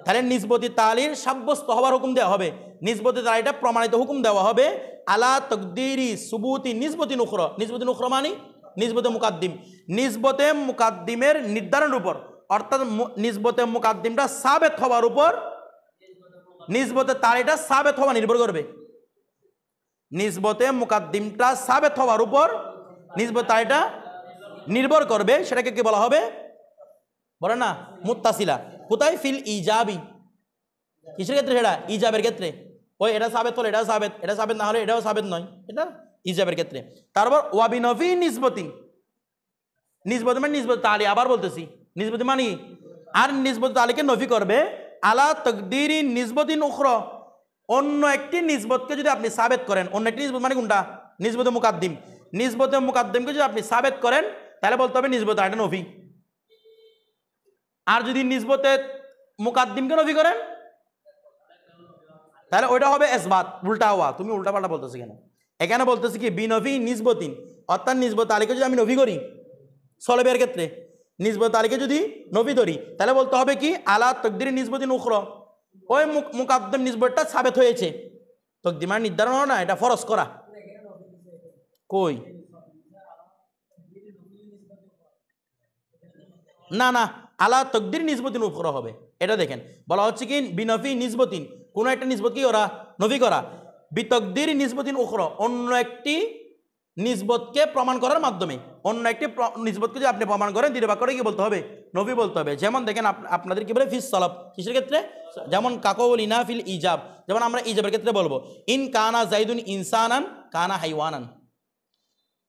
তাহলে নিসবতি তালির সাব্যস্ত হওয়ার হুকুম দেওয়া হবে, নিসবতি তালিটা প্রমাণিত হুকুম দেওয়া হবে আলা তকদিরি সুবুতি নিসবতি নুখরা। নিসবতি নুখরা মানে নিসবতে মুকাদ্দিম, নিসবতে মুকাদ্দিমের নির্ধারণের উপর, অর্থাৎ নিসবতে মুকাদ্দিমটা সাবেত হওয়ার উপর নিসবতে তালিটা সাবেত হওয়া নির্ভর করবে। নিসবতে মুকাদ্দিমটা সাবেত হওয়ার উপর নিসবতে তালিটা নির্ভর করবে, সেটাকে কি বলা হবে? বলে না মুত্তাসিলা। কোথায়? ফিল ইজাবি। কিসের ক্ষেত্রে? সেটা ইজাবের ক্ষেত্রে। ওই এটা সাবেত হলে এটাও সাবেত, এটা সাবেত না হলে এটাও সাবেত নয়, এটা ইজাবের ক্ষেত্রে। তারপর ওয়াবিনফি নিসবতি, নিসবতি মানে নিসবত তালি, আবার বলতেছি নিসবতি মানে, আর নিসবত তালিকে নফি করবে আলা তকদিরি নিসবতিন উখরা, অন্য একটি নিসবতকে যদি আপনি সাবেত করেন, অন্য একটি নিসবত মানে কোনটা? নিসবতে মুকাদ্দিম। নিসবতে মুকাদ্দিমকে যদি আপনি সাবেত করেন তাহলে বলতে হবে নিসবত তালিটা নফি। আর যদি নিসবতে মুকাদ্দিমকে নফি করেন তাহলে ওইটা হবে ইসবাত। উল্টা হওয়া, তুমি উল্টা পাল্টা বলতেছি কেন? এখানে বলতেছি কি বিনফি নিসবতিন, অর্থাৎ নিসবত তালিকে যদি আমি নফি করি সলবের ক্ষেত্রে, নিসবত তালিকে যদি নফি ধরি তাহলে বলতে হবে কি আলা তকদিরি নিসবতিন উখরা, ওই মুকাদ্দিম নিসবতটা সাবেত হয়েছে। তকদিমার নির্ধারণ হয় না, এটা ফরজ করা। কই না না, আলা তকদির নিসবতিন উখরা হবে। এটা দেখেন বলা হচ্ছে কি বিনফি নিসবতিন, কোন একটা নিসবত কি ওরা নফি করা, বিতকদির নিসবতিন উখরা, অন্য একটি নিসবতকে প্রমাণ করার মাধ্যমে। অন্য একটি নিসবতকে যদি আপনি প্রমাণ করেন দ্বিতীয় বাক্যটা কি বলতে হবে? নফি বলতে হবে। যেমন দেখেন আপনাদের কি বলে ফিস সলব, কিসের ক্ষেত্রে? যেমন কাকৌলিনা ফিল ইজাব, যেমন আমরা ইজাবের ক্ষেত্রে বলবো ইন কানা জাইদুন ইনসানান কানা হাইওয়ানান,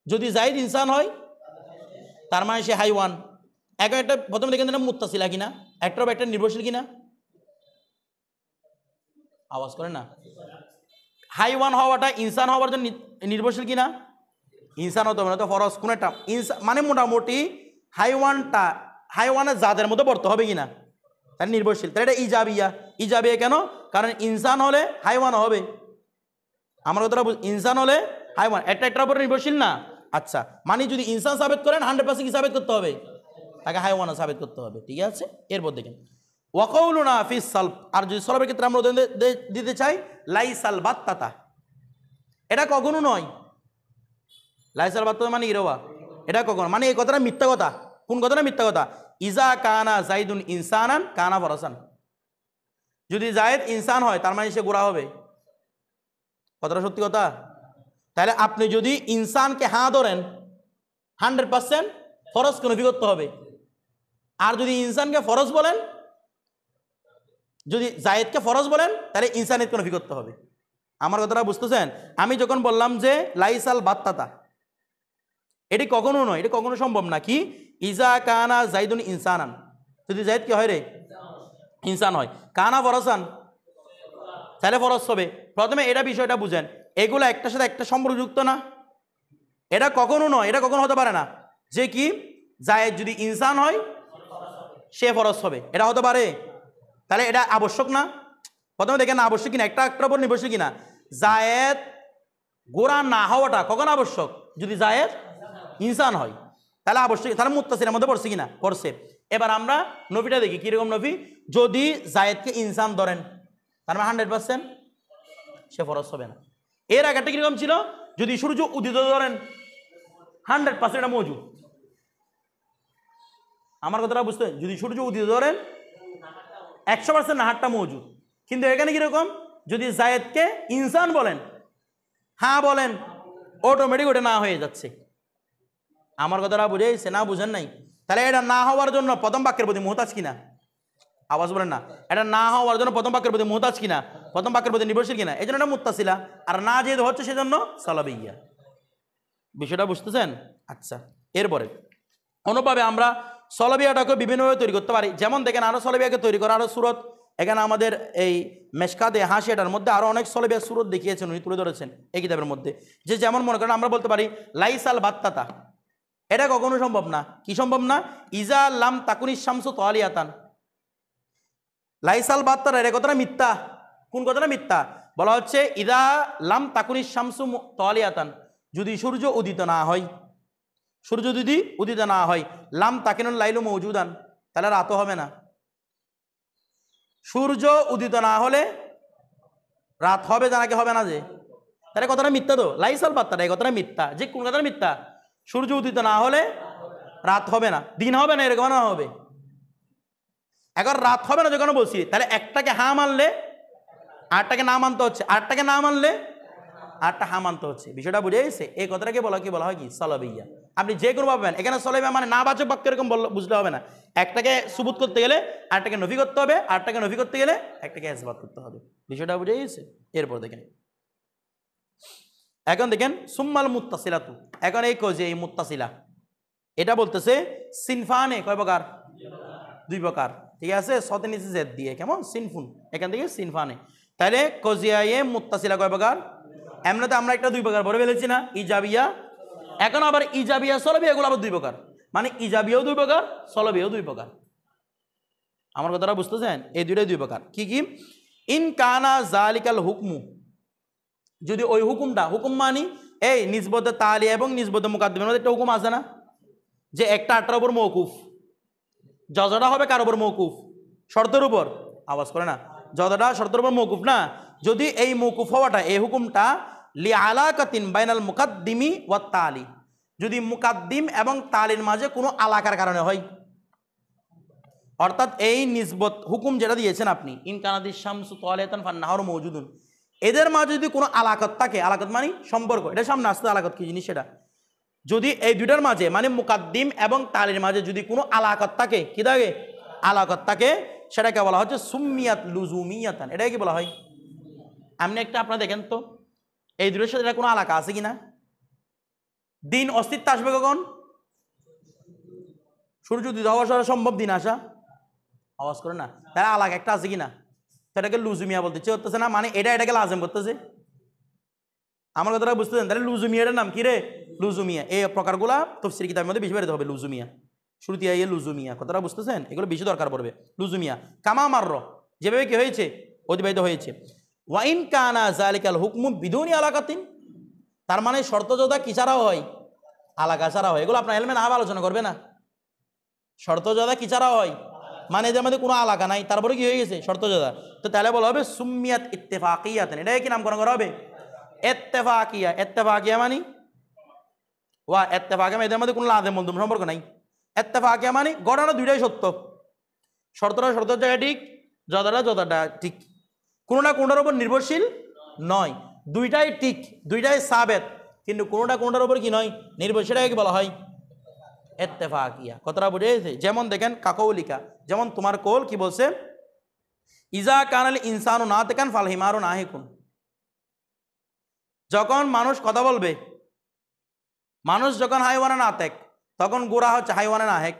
যদি জাইদ ইনসান হয় তার মানে সে হাইওয়ান। এখন একটা প্রথমে দেখেন না মুত্তাসিলা কিনা, একটার একটা নির্ভরশীল কিনা, আওয়াজ করে না। হাইওয়ান হওয়াটা ইনসান হওয়ার জন্য নির্ভরশীল কিনা? ইনসান হতে হবে না তো ফরজ। কোন একটা ইনসান মানে মোটামুটি হাইওয়ানটা হাইওয়ানের জাতের মধ্যে পড়তে হবে কিনা, তার নির্ভরশীল। তাহলে এটা ইজাবিয়া। ইজাবিয়া কেন? কারণ ইনসান হলে হাইওয়ান হবে। আমার কথাটা ইনসান হলে হাইওয়ান, একটার উপর নির্ভরশীল না। আচ্ছা, মানে যদি ইনসান সাবেত করেন 100% কি সাবেত করতে হবে? তাকে হাইওয়ানও সাবেত করতে হবে। ঠিক আছে, এরপর দেখেন ওয়াকাউলুনা ফিস সালব, আর যদি সলবের ক্ষেত্রে আমরা উদাহরণ দিতে চাই লাইসাল বাত্তাতা, এটা কখনো নয়। লাইসাল বাত্তাতা মানে ইরোয়া, এটা কখনো মানে এই কথাটা মিথ্যা কথা। কোন কথাটা মিথ্যা কথা? ইজা কানা জাইদুন ইনসানান কানা ফরাসান, যদি জায়েদ ইনসান হয় তার মানে সে গোড়া হবে। কথাটা সত্যি কথা। তাহলে আপনি যদি ইনসানকে হাঁ ধরেন 100% ফরজকে নফি করতে হবে, আর যদি ইনসানকে ফরজ বলেন, যদি জায়েদকে ফরজ বলেন তাহলে ইনসানিয়তকে নফি করতে হবে। আমার কথাটা বুঝতেছেন? আমি যখন বললাম যে লাইসাল বাত্তাতা, এটি কখনো নয়, এটি কখনো সম্ভব না। কি? ইজা কানা জাইদুন ইনসানান, যদি জায়েদ কি হয় রে? ইনসান হয়। কানা ফরসান, তাহলে ফরজ হবে। প্রথমে এটা বিষয়টা বুঝেন, এগুলো একটার সাথে একটা সম্পর্কযুক্ত না। এটা কখনো নয়, এটা কখনো হতে পারে না যে কি জায়েদ যদি ইনসান হয় সে ফরজ হবে, এটা হতে পারে? তাহলে এটা আবশ্যক না। প্রথমে দেখেন না আবশ্যক কিনা, একটার উপর নির্ভরশীল কিনা। জায়েদ গোড়া না হওয়াটা কখন আবশ্যক? যদি জায়েদ ইনসান হয়, তাহলে আবশ্যক। তাহলে মুত্তাসিলের মধ্যে পড়ছে কিনা? পড়ছে। এবার আমরা নফিটা দেখি কিরকম নফি। যদি জায়েদকে ইনসান ধরেন তার মানে 100% সে ফরজ হবে না। এর আগেরটা কিরকম ছিল? যদি সূর্য উদিত ধরেন 100% এটা মজুদ। আমার কথাটা বুঝতে, যদি সূর্য উদিত ধরেন 100% নাহারটা মজুদ। কিন্তু এখানে কিরকম? যদি জায়েদকে ইনসান বলেন, হ্যাঁ বলেন, অটোমেটিক ওটা না হয়ে যাচ্ছে। আমার কথাটা বুঝেছে না? বুঝেন নাই? তাহলে এটা না হওয়ার জন্য প্রথম বাক্যের প্রতি মুহতাজ কিনা? আওয়াজ বলেন না। এটা না হওয়ার জন্য প্রথম বাক্যের প্রতি মুহতাজ কিনা? প্রথম বাক্যের প্রতি নির্ভরশীল কিনা? এই জন্য এটা মুত্তাসিলা। আর না যেহেতু হচ্ছে সেজন্য সালাবিয়া। বিষয়টা বুঝতেছেন? আচ্ছা, এরপরে অনুভাবে আমরা সলাবিয়াটাকে বিভিন্নভাবে তৈরি করতে পারি। যেমন দেখেন আরো সলাবিয়াকে তৈরি করা আরো সুরত, এখানে আমাদের এই মেশকাতে হাসিয়াটার মধ্যে আরো অনেক সলাবিয়া সুরত দেখিয়েছেন, উনি তুলে ধরেছেন এই কিতাবের মধ্যে। যে যেমন মনে করেন আমরা বলতে পারি লাইসাল বাত্তাতা, এটা কখনো সম্ভব না। কি সম্ভব না? ইজা লাম তাকুনি শামসু তালিয়াতান, লাইসাল বাত্তাতা, এটা কথাটা মিথ্যা। কোন কথাটা মিথ্যা? বলা হচ্ছে ইদা লাম তাকুনি শামসু তালিয়াতান, যদি সূর্য উদিত না হয়, সূর্য যদি উদিত না হয়, লাম তাকিনুল লাইলু মওজুদান, তাহলে রাতও হবে না। সূর্য উদিত না হলে রাত হবে নাকি হবে না? যে তাহলে কথাটা মিথ্যা তো। লাইসাল বাত্তাটা এই কথাটা মিথ্যা। যে কোন কথাটা মিথ্যা? সূর্য উদিত না হলে রাত হবে না, দিন হবে না, এরকম না হবে। এখন রাত হবে না যখন বলছি, তাহলে একটাকে হা মানলে আটটাকে না মানতে হচ্ছে, আটটাকে না মানলে আটটা হা মানতে হচ্ছে। বিষয়টা বুঝে গেছে? এই কথাটাকে বলা হয় কি? সলাবিয়া। আপনি যে কোনো পাবেন এখানে সলাবিয়া মানে না বাচক বাক্য এরকম বুঝলে হবে না। একটাকে সুবুত করতে গেলে আটটাকে নফি করতে হবে, আটটাকে নফি করতে গেলে একটাকে ইসবাত করতে হবে। বিষয়টা বুঝে গেছে? এরপর দেখেন, এখন দেখেন সুম্মাল মুত্তাসিলাতু। এখন এই যে এই মুত্তাসিলা, এটা বলতেছে সিনফানে কয় প্রকার? 2 প্রকার। ঠিক আছে, সতে নিচে জেদ দিয়ে, কেমন? সিনফুন, এখান থেকে সিনফানে। তাহলে কজিয়ায়ে মুত্তাসিলা কয় প্রকার? এমনিতে আমরা একটা 2 প্রকার পরে ফেলেছি না, ইজাবিয়া। এখন আবার ইজাবিয়া সলবিয়া, এগুলো আবার 2 প্রকার। মানে ইজাবিয়াও 2 প্রকার, সলবিয়াও 2 প্রকার। আমার কথাটা বুঝতেছেন? এই দুইটাই 2 প্রকার। কি কি? ইন কানা জালিকাল হুকমু, যদি ওই হুকুমটা, হুকুম মানি এই নিসবতে তালিয়া এবং নিসবতে মুকাদ্দিমের মধ্যে একটা হুকুম আছে না, যে একটা 8টার উপর মওকুফ, জজটা হবে কার উপর মওকুফ? শর্তের উপর। আওয়াজ করে না, জজটা শর্তের উপর মওকুফ না। যদি এই মওকুফ হওয়াটা, এই হুকুমটা লি আলাকাতিন বাইনাল মুকাদ্দিমি ওয়াত তালি, যদি মুকাদ্দিম এবং তালির মাঝে কোনো আলাকার কারণে হয়, অর্থাৎ এই নিসবত হুকুম যেটা দিয়েছেন আপনি, ইন কানাদিস শামসু তালিয়াতান ফান্নাহারু মওজুদুন, এদের মাঝে যদি কোনো আলাকত থাকে, আলাকত মানে সম্পর্ক, এটা সামনে আসতে আলাকত কি জিনিস সেটা, যদি এই দুইটার মাঝে মানে মুকাদ্দিম এবং তালির মাঝে যদি কোনো আলাকত থাকে, কি থাকে? আলাকত থাকে, সেটাকে বলা হচ্ছে সুম্মিয়াত লুজুমিয়াতান। এটাকে কি বলা হয়? আপনি একটা আপনারা দেখেন তো এই দুটোর সাথে কোনো আলাকা আছে কিনা? দিন অস্তিত্ব আসবে কখন? সূর্য উদিত হওয়া সম্ভব দিন আসা। আওয়াজ করে না, তাহলে আলাকা একটা আছে কিনা? সেটাকে লুজুমিয়া বলতে হচ্ছে না, মানে এটা এটাকে লাজেম করতেছে। আমার কথাটা বুঝতেছেন? তাহলে লুজুমিয়াটার নাম কি রে? লুজুমিয়া। এই প্রকারগুলা তাফসীর কিতাবের মধ্যে বেশি বেরোতে হবে। লুজুমিয়া, শুরুতে এই লুজুমিয়া, কথাটা বুঝতেছেন? এগুলো বেশি দরকার পড়বে। লুজুমিয়া কামা মারর, যেভাবে কি হয়েছে, অতিবাহিত হয়েছে। ওয়াইন কানা জালিকাল হুকমু বিদুনি আলাকাতিন, তার মানে শর্তযোদ্ধা কি ছাড়াও হয়? আলাকা ছাড়া হয়। এগুলো আপনার হেলমেট আবার আলোচনা করবে না। শর্তযোদ্ধা কি ছাড়াও হয়? মানে এদের মধ্যে কোনো আলাদা নাই, তারপরে কি হয়ে গেছে শর্ত জোদা। তো তাহলে বলা হবে সুমিয়াত ইত্তেফাকিয়াতান, এটা কি নামকরণ করা হবে ইত্তেফাকিয়া। ইত্তেফাকিয়া মানে ওয়া ইত্তেফাকিয়া মানে এদের মধ্যে কোনো লাজেম মলজুম সম্পর্ক নাই। ইত্তেফাকিয়া মানে ঘটনা দুইটাই সত্য, শর্তটা শর্তের জায়গায় ঠিক, জদাটা জদাটা ঠিক, কোনোটা কোনোটার উপর নির্ভরশীল নয়, দুইটাই ঠিক, দুইটাই সাবেত, কিন্তু কোনোটা কোনোটার উপর কি নয় নির্ভরশীল, সেটাকে কি বলা হয় ইত্তেফাকিয়া। কথাটা বুঝে গেছে? যেমন দেখেন কাকৌলিকা, যেমন তোমার কোল কি বলছে, ইজা কানাল ইনসানু না তেকান ফাল হিমারু না হেকুন। যখন মানুষ কথা বলবে, মানুষ যখন হাইওয়ানা না তেক, তখন গোড়া হচ্ছে হাইওয়ানা না হেক।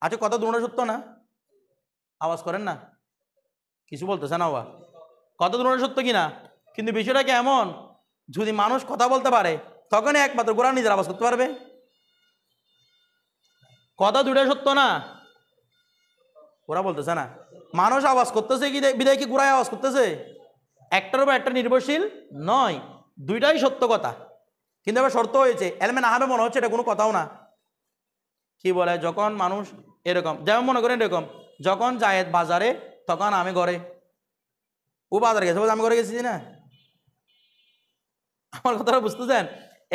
আচ্ছা কথা দুটো সত্য না? আওয়াজ করেন না, কিছু বলতেছে না বাবা, কথা দুটো সত্য কিনা? কিন্তু বিষয়টা কি এমন, যদি মানুষ কথা বলতে পারে তখনই একমাত্র গোড়া নিজের আওয়াজ করতে পারবে। কথা দুটাই সত্য না? ওরা বলতেছে না, মানুষ আওয়াজ করতেছে কি বিদায় কি গোড়ায় আওয়াজ করতেছে? একটার উপর একটা নির্ভরশীল নয়, দুইটাই সত্য কথা, কিন্তু এবার শর্ত হয়েছে এলমে না হবে মনে হচ্ছে এটা কোনো কথাও না। কি বলে, যখন মানুষ এরকম, যেমন মনে করেন এরকম, যখন জায়েদ বাজারে তখন আমি ঘরে, ও বাজারে গেছে আমি ঘরে গেছি না, আমার কথাটা বুঝতেছেন?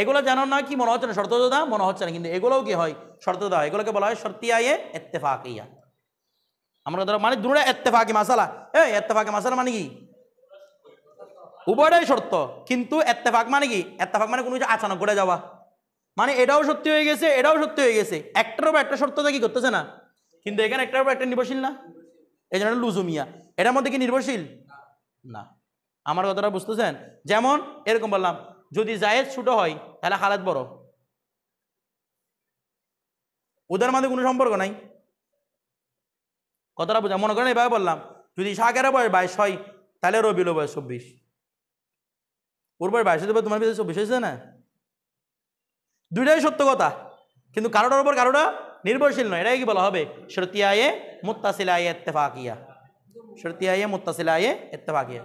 এগুলো জানার না কি মনে হচ্ছে না শর্তদা মনে হচ্ছে না, কিন্তু এগুলোও কি হয় শর্তদা, এগুলোকে বলা হয় শর্তিয়ায়ে ইত্তেফাকিয়া। আমার কথা মানে দুটো ইত্তেফাকি মাসালা। এই ইত্তেফাকি মাসালা মানে কি উভয়টাই শর্ত, কিন্তু ইত্তেফাক মানে কি, ইত্তেফাক মানে কোনো কিছু আচানক ঘটে যাওয়া, মানে এটাও সত্যি হয়ে গেছে এটাও সত্যি হয়ে গেছে, একটার উপর একটা শর্তটা কি করতেছে না, কিন্তু এখানে একটার উপর একটা নির্ভরশীল না, এই জন্য লুজুমিয়া। এটার মধ্যে কি নির্ভরশীল না। আমার কথাটা বুঝতেছেন? যেমন এরকম বললাম, যদি জায়েদ ছোট হয় তাহলে খালেদ বড়, ওদের মধ্যে কোনো সম্পর্ক নাই। কথাটা বুঝা? মনে করেন এভাবে বললাম, যদি সাগের বয়স 22 হয় তাহলে রবিউল বয়স 24, ওর বয়স 22 হতে তোমার ভিতরে 24 হয়েছে না। দুইটাই সত্য কথা, কিন্তু কারোটার উপর কারোটা নির্ভরশীল নয়, এটাই কি বলা হবে শর্তিয়ায়ে মুত্তাসিলায়ে ইত্তেফাকিয়া। শর্তিয়ায়ে মুত্তাসিলায়ে ইত্তেফাকিয়া।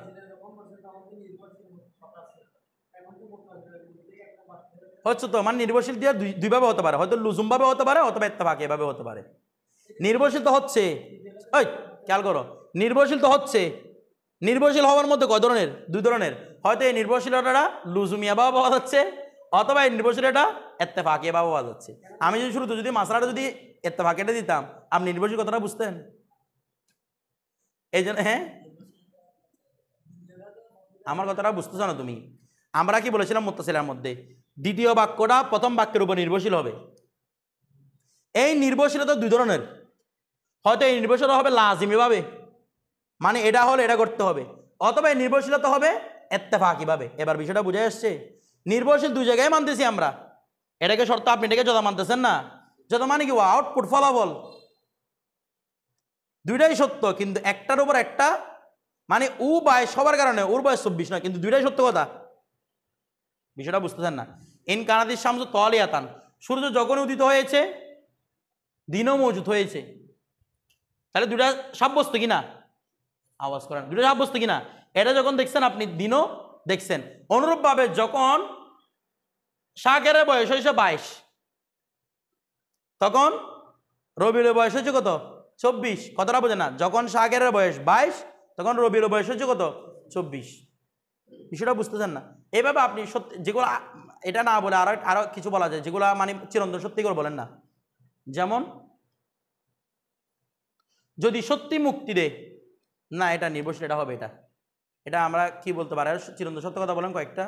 হচ্ছে তো মানে নির্ভরশীল দিয়ে দুইভাবে হতে পারে, হয়তো লুজুম ভাবে হতে পারে অথবা ইত্তেফাকি ভাবে হতে পারে। নির্ভরশীল তো হচ্ছে, ওই খেয়াল করো, নির্ভরশীল তো হচ্ছে, নির্ভরশীল হওয়ার মধ্যে কয় ধরনের? দুই ধরনের, হয়তো এই নির্ভরশীলতাটা লুজুমিয়া ভাবে পাওয়া যাচ্ছে, অথবা এই নির্ভরশীলতা ইত্তেফাকি ভাবে পাওয়া যাচ্ছে। আমি যদি শুরুতে যদি মাসলাটা যদি ইত্তেফাকিটা দিতাম, আপনি নির্ভরশীল কথাটা বুঝতেন? এই জন্য হ্যাঁ, আমার কথাটা বুঝতেছ না তুমি। আমরা কি বলেছিলাম মুত্তাসিলার মধ্যে দ্বিতীয় বাক্যটা প্রথম বাক্যের উপর নির্ভরশীল হবে। এই নির্ভরশীলতা দুই ধরনের, হয়তো এই নির্ভরশীলতা হবে লাজিমি ভাবে, মানে এটা হলে এটা করতে হবে, অথবা এই নির্ভরশীলতা হবে ইত্তেফাকি ভাবে। এবার বিষয়টা বুঝে আসছে? নির্ভরশীল দুই জায়গায় মানতেছি আমরা, এটাকে শর্ত, আপনি এটাকে যত মানতেছেন না, যত মানে কি আউটপুট ফলাফল দুইটাই সত্য, কিন্তু একটার উপর একটা, মানে ও বয়স সবার কারণে ওর বয়স 24 নয়, কিন্তু দুইটাই সত্য কথা। বিষয়টা বুঝতেছেন না? ইন কানাদিস শামসু তালিয়াতান, সূর্য যখন উদিত হয়েছে দিনও মজুদ হয়েছে, তাহলে দুইটা সাব্যস্ত কিনা? আওয়াজ করেন, দুইটা সাব্যস্ত কিনা? এটা যখন দেখছেন আপনি দিনও দেখছেন, অনুরূপভাবে যখন সাগেরের বয়স হয়েছে 22, তখন রবিউলের বয়স হচ্ছে কত? 24। কতটা বোঝে না? যখন সাগেরের বয়স 22 তখন রবিউলের বয়স হচ্ছে কত? 24। বিষয়টা বুঝতেছেন না? এইভাবে আপনি সত্যি যেগুলো, এটা না বলে আরো কিছু বলা যায় যেগুলো মানে চিরন্তন সত্যি করে বলেন না। যেমন যদি সত্যি মুক্তি দেয় না, এটা নির্ভরশীল, এটা হবে, এটা আমরা কি বলতে পারি? চিরন্তন সত্য কথা বলেন কয়েকটা।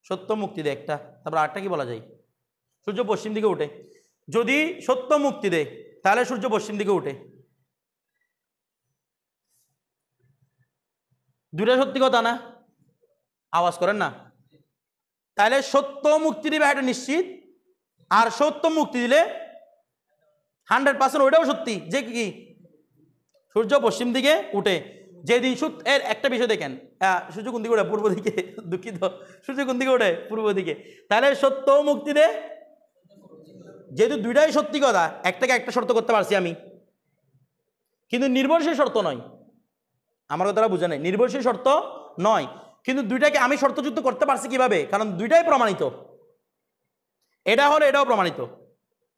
সত্য মুক্তি দেয় একটা, তারপর আরেকটা কি বলা যায়? সূর্য পশ্চিম দিকে উঠে। যদি সত্য মুক্তি দেয় তাহলে সূর্য পশ্চিম দিকে উঠে, দুইটা সত্যি কথা না? আওয়াজ করেন না? তাহলে সত্য মুক্তি দিবে এটা নিশ্চিত, আর সত্য মুক্তি দিলে 100% ওইটাও সত্যি যে কি সূর্য পশ্চিম দিকে উঠে। যেদিন এর একটা বিষয় দেখেন, সূর্য কোন দিকে ওঠে? পূর্ব দিকে। দুঃখিত, সূর্য কোন দিকে ওঠে? পূর্ব দিকে। তাহলে সত্য মুক্তি দে, যেহেতু দুইটাই সত্যি কথা, একটাকে একটা শর্ত করতে পারছি আমি, কিন্তু নির্ভরশীল শর্ত নয়। আমার কথাটা বুঝে নাই, নির্ভরশীল শর্ত নয়, কিন্তু দুইটাকে আমি শর্তযুক্ত করতে পারছি কিভাবে? কারণ দুইটাই প্রমাণিত, এটা হলে এটাও প্রমাণিত।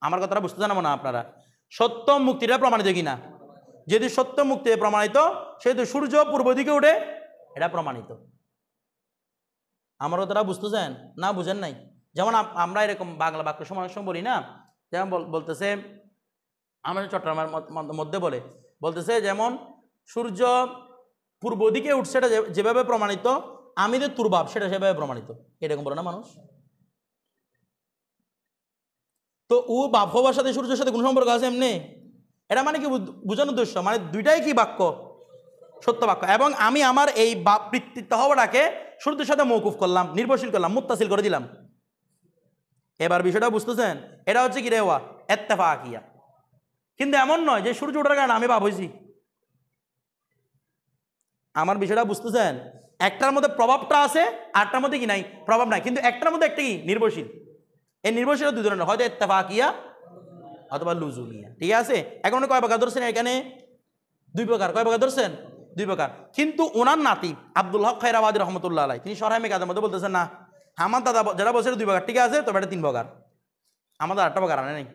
আমার কথাটা বুঝতে জানা না আপনারা? সত্য মুক্তিটা প্রমাণিত কিনা? যদি সত্য মুক্তি প্রমাণিত, সেহেতু সূর্য পূর্ব দিকে উঠে, এটা প্রমাণিত। আমার কথাটা বুঝতেছেন না? বুঝেন নাই? যেমন আমরা এরকম বাংলা বাক্য সময় বলি না, যেমন বলতেছে আমাদের চট্টগ্রামের মধ্যে বলতেছে যেমন সূর্য পূর্ব দিকে উঠছে, সেটা যেভাবে প্রমাণিত, আমিদের তুরবাব সেটা সেভাবে প্রমাণিত, এরকম বলে না মানুষ। তো ও বাপ হবার সাথে সূর্যের সাথে কোন সম্পর্ক আছে এমনি? এটা মানে কি বোঝানোর উদ্দেশ্য, মানে দুইটাই কি বাক্য? সত্য বাক্য। এবং আমি আমার এই বৃত্তিত্ব হওয়াটাকে সূর্যের সাথে মৌকুফ করলাম, নির্ভরশীল করলাম, মুত্তাসিল করে দিলাম। এবার বিষয়টা বুঝতেছেন? এটা হচ্ছে কি রেওয়া ইত্তেফাকিয়া। কিন্তু এমন নয় যে সূর্য ওঠার কারণে আমি বাপ হয়েছি। আমার বিষয়টা বুঝতেছেন? একটার মধ্যে প্রভাবটা আছে, আটটার মধ্যে কি নাই, প্রভাব নাই। কিন্তু একটার মধ্যে একটা কি নির্ভরশীল। এই নির্ভরশীল দুই ধরনের, হয়তো ইত্তেফাকিয়া অথবা লুজুমিয়া। ঠিক আছে? এখন কয় প্রকার ধরছেন এখানে? দুই প্রকার। কয় প্রকার ধরছেন? দুই প্রকার। কিন্তু ওনার নাতি আব্দুল হক খায়রাবাদী রহমতুল্লাহ আলাইহি তিনি শরহে মেকাদের মধ্যে বলতেছেন না, আমার দাদা যারা বলছে দুই প্রকার, ঠিক আছে, তবে এটা তিন প্রকার, আমাদের আটটা প্রকার আনে নেই।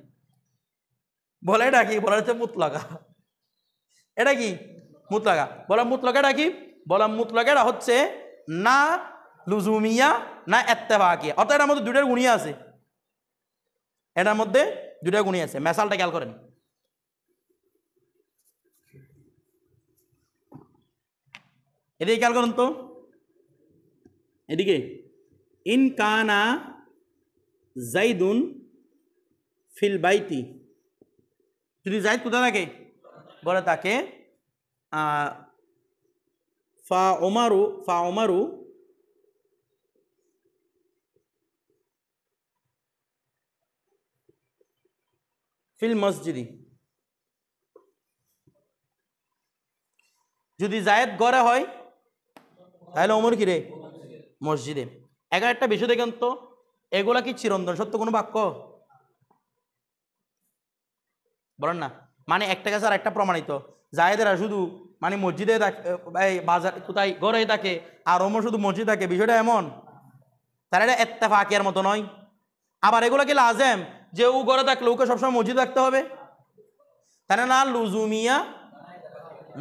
বলে এটা কি? বলা হচ্ছে মুতলাকা। এটা কি? মুতলাকা। বলা মুতলাকা এটা কি? বলা মুতলাকা এটা হচ্ছে না লুজুমিয়া না ইত্তেফাকিয়া, অর্থাৎ এটার মধ্যে দুইটার গুণই আছে। এটার মধ্যে দুইটা গুণই আছে। মেসালটা খেয়াল করেন। এদিকে খেয়াল করুন তো, এদিকে ইন কানা জাইদুন ফিল বাইতি, যদি জাইদ কোথায় থাকে? ঘরে থাকে। ফা ওমারু ফিল মসজিদি, যদি জায়েদ গড়ে হয় তাহলে ওমর কি রে? মসজিদে। এখন একটা বিষয় দেখেন তো, এগুলা কি চিরন্তন সত্য কোনো বাক্য? বলেন না। মানে একটা কাছে আর একটা প্রমাণিত। জায়েদেরা শুধু মানে মসজিদে থাকে, বাজার কোথায় ঘরে থাকে, আর ওমর শুধু মসজিদ থাকে, বিষয়টা এমন? তাহলে এটা ইত্তেফাকিয়ার মতো নয়। আবার এগুলো কি লাজেম যে ও ঘরে থাকলে ওকে সবসময় মসজিদ রাখতে হবে? তাহলে না লুজুমিয়া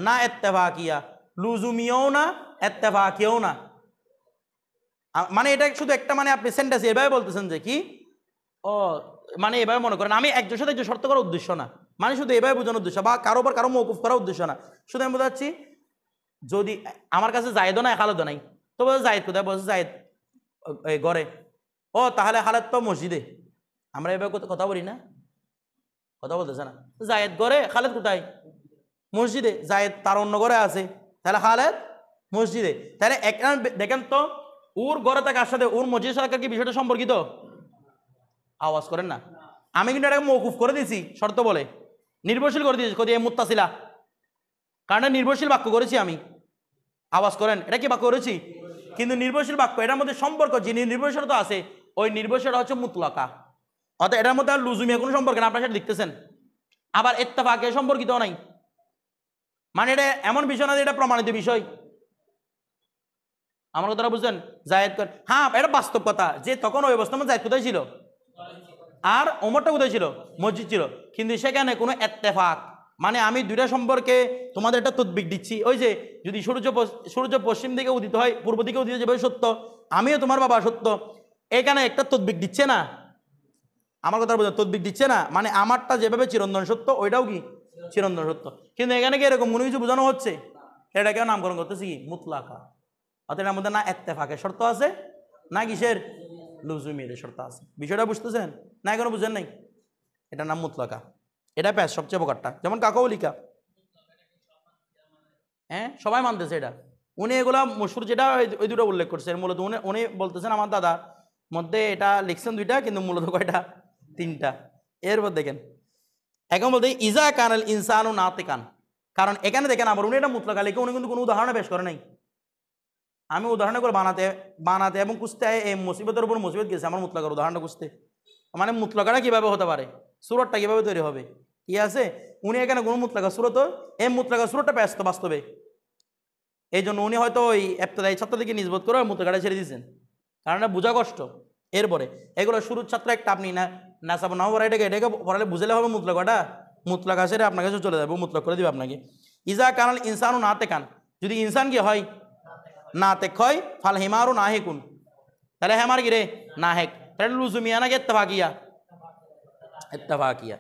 না ইত্তেফাকিয়া, লুজুমিয়াও না ইত্তেফাকিয়াও না। মানে এটা শুধু একটা, মানে আপনি সেন্টেন্স এভাবে বলতেছেন যে কি ও, মানে এভাবে মনে করেন আমি একজন সাথে একজন শর্ত করার উদ্দেশ্য না, মানে শুধু এভাবে বোঝানোর উদ্দেশ্য, বা কারো উপর কারো মৌকুফ করার উদ্দেশ্য না। শুধু আমি বোঝাচ্ছি, যদি আমার কাছে জায়েদও নাই খালেদও নাই, তো বলছে জায়েদ কোথায়? বলছে জায়েদ ঘরে। ও তাহলে খালেদ তো মসজিদে। আমরা এভাবে কথা বলি না? কথা বলতেছে না। জায়েদ ঘরে, খালেদ কোথায়? মসজিদে। জায়েদ তার অন্য ঘরে আছে, তাহলে খালেদ মসজিদে। তাহলে দেখেন তো, ওর ঘরে থাকার সাথে ওর মসজিদের সাথে কি বিষয়টা সম্পর্কিত? আওয়াজ করেন না। আমি কিন্তু এটাকে মৌকুফ করে দিয়েছি শর্ত বলে, নির্ভরশীল করে দিয়েছি, কোথায় মুত্তাসিলা, কারণ নির্ভরশীল বাক্য করেছি আমি। আওয়াজ করেন, এটা কি বাক্য করেছি? কিন্তু নির্ভরশীল বাক্য, এটার মধ্যে সম্পর্ক যিনি নির্ভরশীলতা আছে, ওই নির্ভরশীলতা হচ্ছে মুতলাকা। অর্থাৎ এটার মধ্যে আর লুজুমিয়া কোনো সম্পর্ক না, আপনার সেটা দেখতেছেন। আবার ইত্তেফাকে সম্পর্কিত নাই, মানে এটা এমন বিষয় না যে এটা প্রমাণিত বিষয়। আমার কথাটা বুঝছেন? জায়েদ কর, হ্যাঁ এটা বাস্তব কথা যে তখন ওই অবস্থায় জায়েদ কোথায় ছিল, আর ওমরটা কোথায় ছিল? মসজিদ ছিল। কিন্তু সেখানে কোনো ইত্তেফাক, মানে আমি দুইটা সম্পর্কে তোমাদের একটা তদবিক দিচ্ছি। ওই যে যদি সূর্য পশ্চিম দিকে উদিত হয়, পূর্ব দিকে উদিত যেভাবে সত্য, আমিও তোমার বাবা সত্য, এখানে একটা তদবিক দিচ্ছে না। আমার কথা বোঝা, তদবিক দিচ্ছে না, মানে আমারটা যেভাবে চিরন্তন সত্য, ওইটাও কি চিরন্তন সত্য। কিন্তু এখানে কি এরকম কোনো কিছু বোঝানো হচ্ছে? এটাকেও নামকরণ করতেছি কি মুতলাকা। অর্থাৎ এর মধ্যে না ইত্তেফাকের শর্ত আছে, না কিসের? লুজুমিয়াতের শর্ত আছে। বিষয়টা বুঝতেছেন না? এখনো বুঝেন নাই? এটা নাম মুতলাকা। এটা প্যাস সবচেয়ে প্রকারটা, যেমন কাকৌলিকা। হ্যাঁ, সবাই মানতেছে এটা। উনি এগুলা মশুর যেটা ওই দুটো উল্লেখ করছেন, মূলত উনি বলতেছেন আমার দাদা মধ্যে এটা লিখছেন দুইটা, কিন্তু মূলত কয়টা? তিনটা। এরপর দেখেন, এখন বলতে ইজা কানাল ইনসানু নাতিকান, কারণ এখানে দেখেন আবার উনি এটা মুতলাকা লিখে উনি কিন্তু কোনো উদাহরণে পেশ করে নাই। আমি উদাহরণ করে বানাতে এবং কুস্তে এই মুসিবতের উপর মুসিবত গেছে আমার মুতলাকার উদাহরণটা কুস্তে, মানে মুতলাকাটা কীভাবে হতে পারে, সুরতটা কীভাবে তৈরি হবে, ঠিক আছে? উনি এখানে কোনো মুতলাকা সুরত, এই মুতলাকা সুরতটা ব্যস্ত বাস্তবে, এই জন্য উনি হয়তো ওই এফতেদায়ী ছাত্র থেকে নিজবোধ করে মুতলাকাটা ছেড়ে দিয়েছেন, কারণ এটা বোঝা কষ্ট। এরপরে এগুলো শুরুর ছাত্র একটা আপনি না নাসাব নাও এটাকে পড়ালে বুঝলে হবে মুতলাকাটা, মুতলাক আছে রে আপনার কাছে চলে যাবে, মুতলাক করে দিবে আপনাকে। ইজা কানাল ইনসানও নাতে কান, যদি ইনসান কি হয় নাতে হয়, ফাল হিমারও না হেকুন, তাহলে হেমার কি রে না হেক, তাহলে লুজুমিয়া নাকি ইত্তেফাকিয়া? ইত্তেফাকিয়া।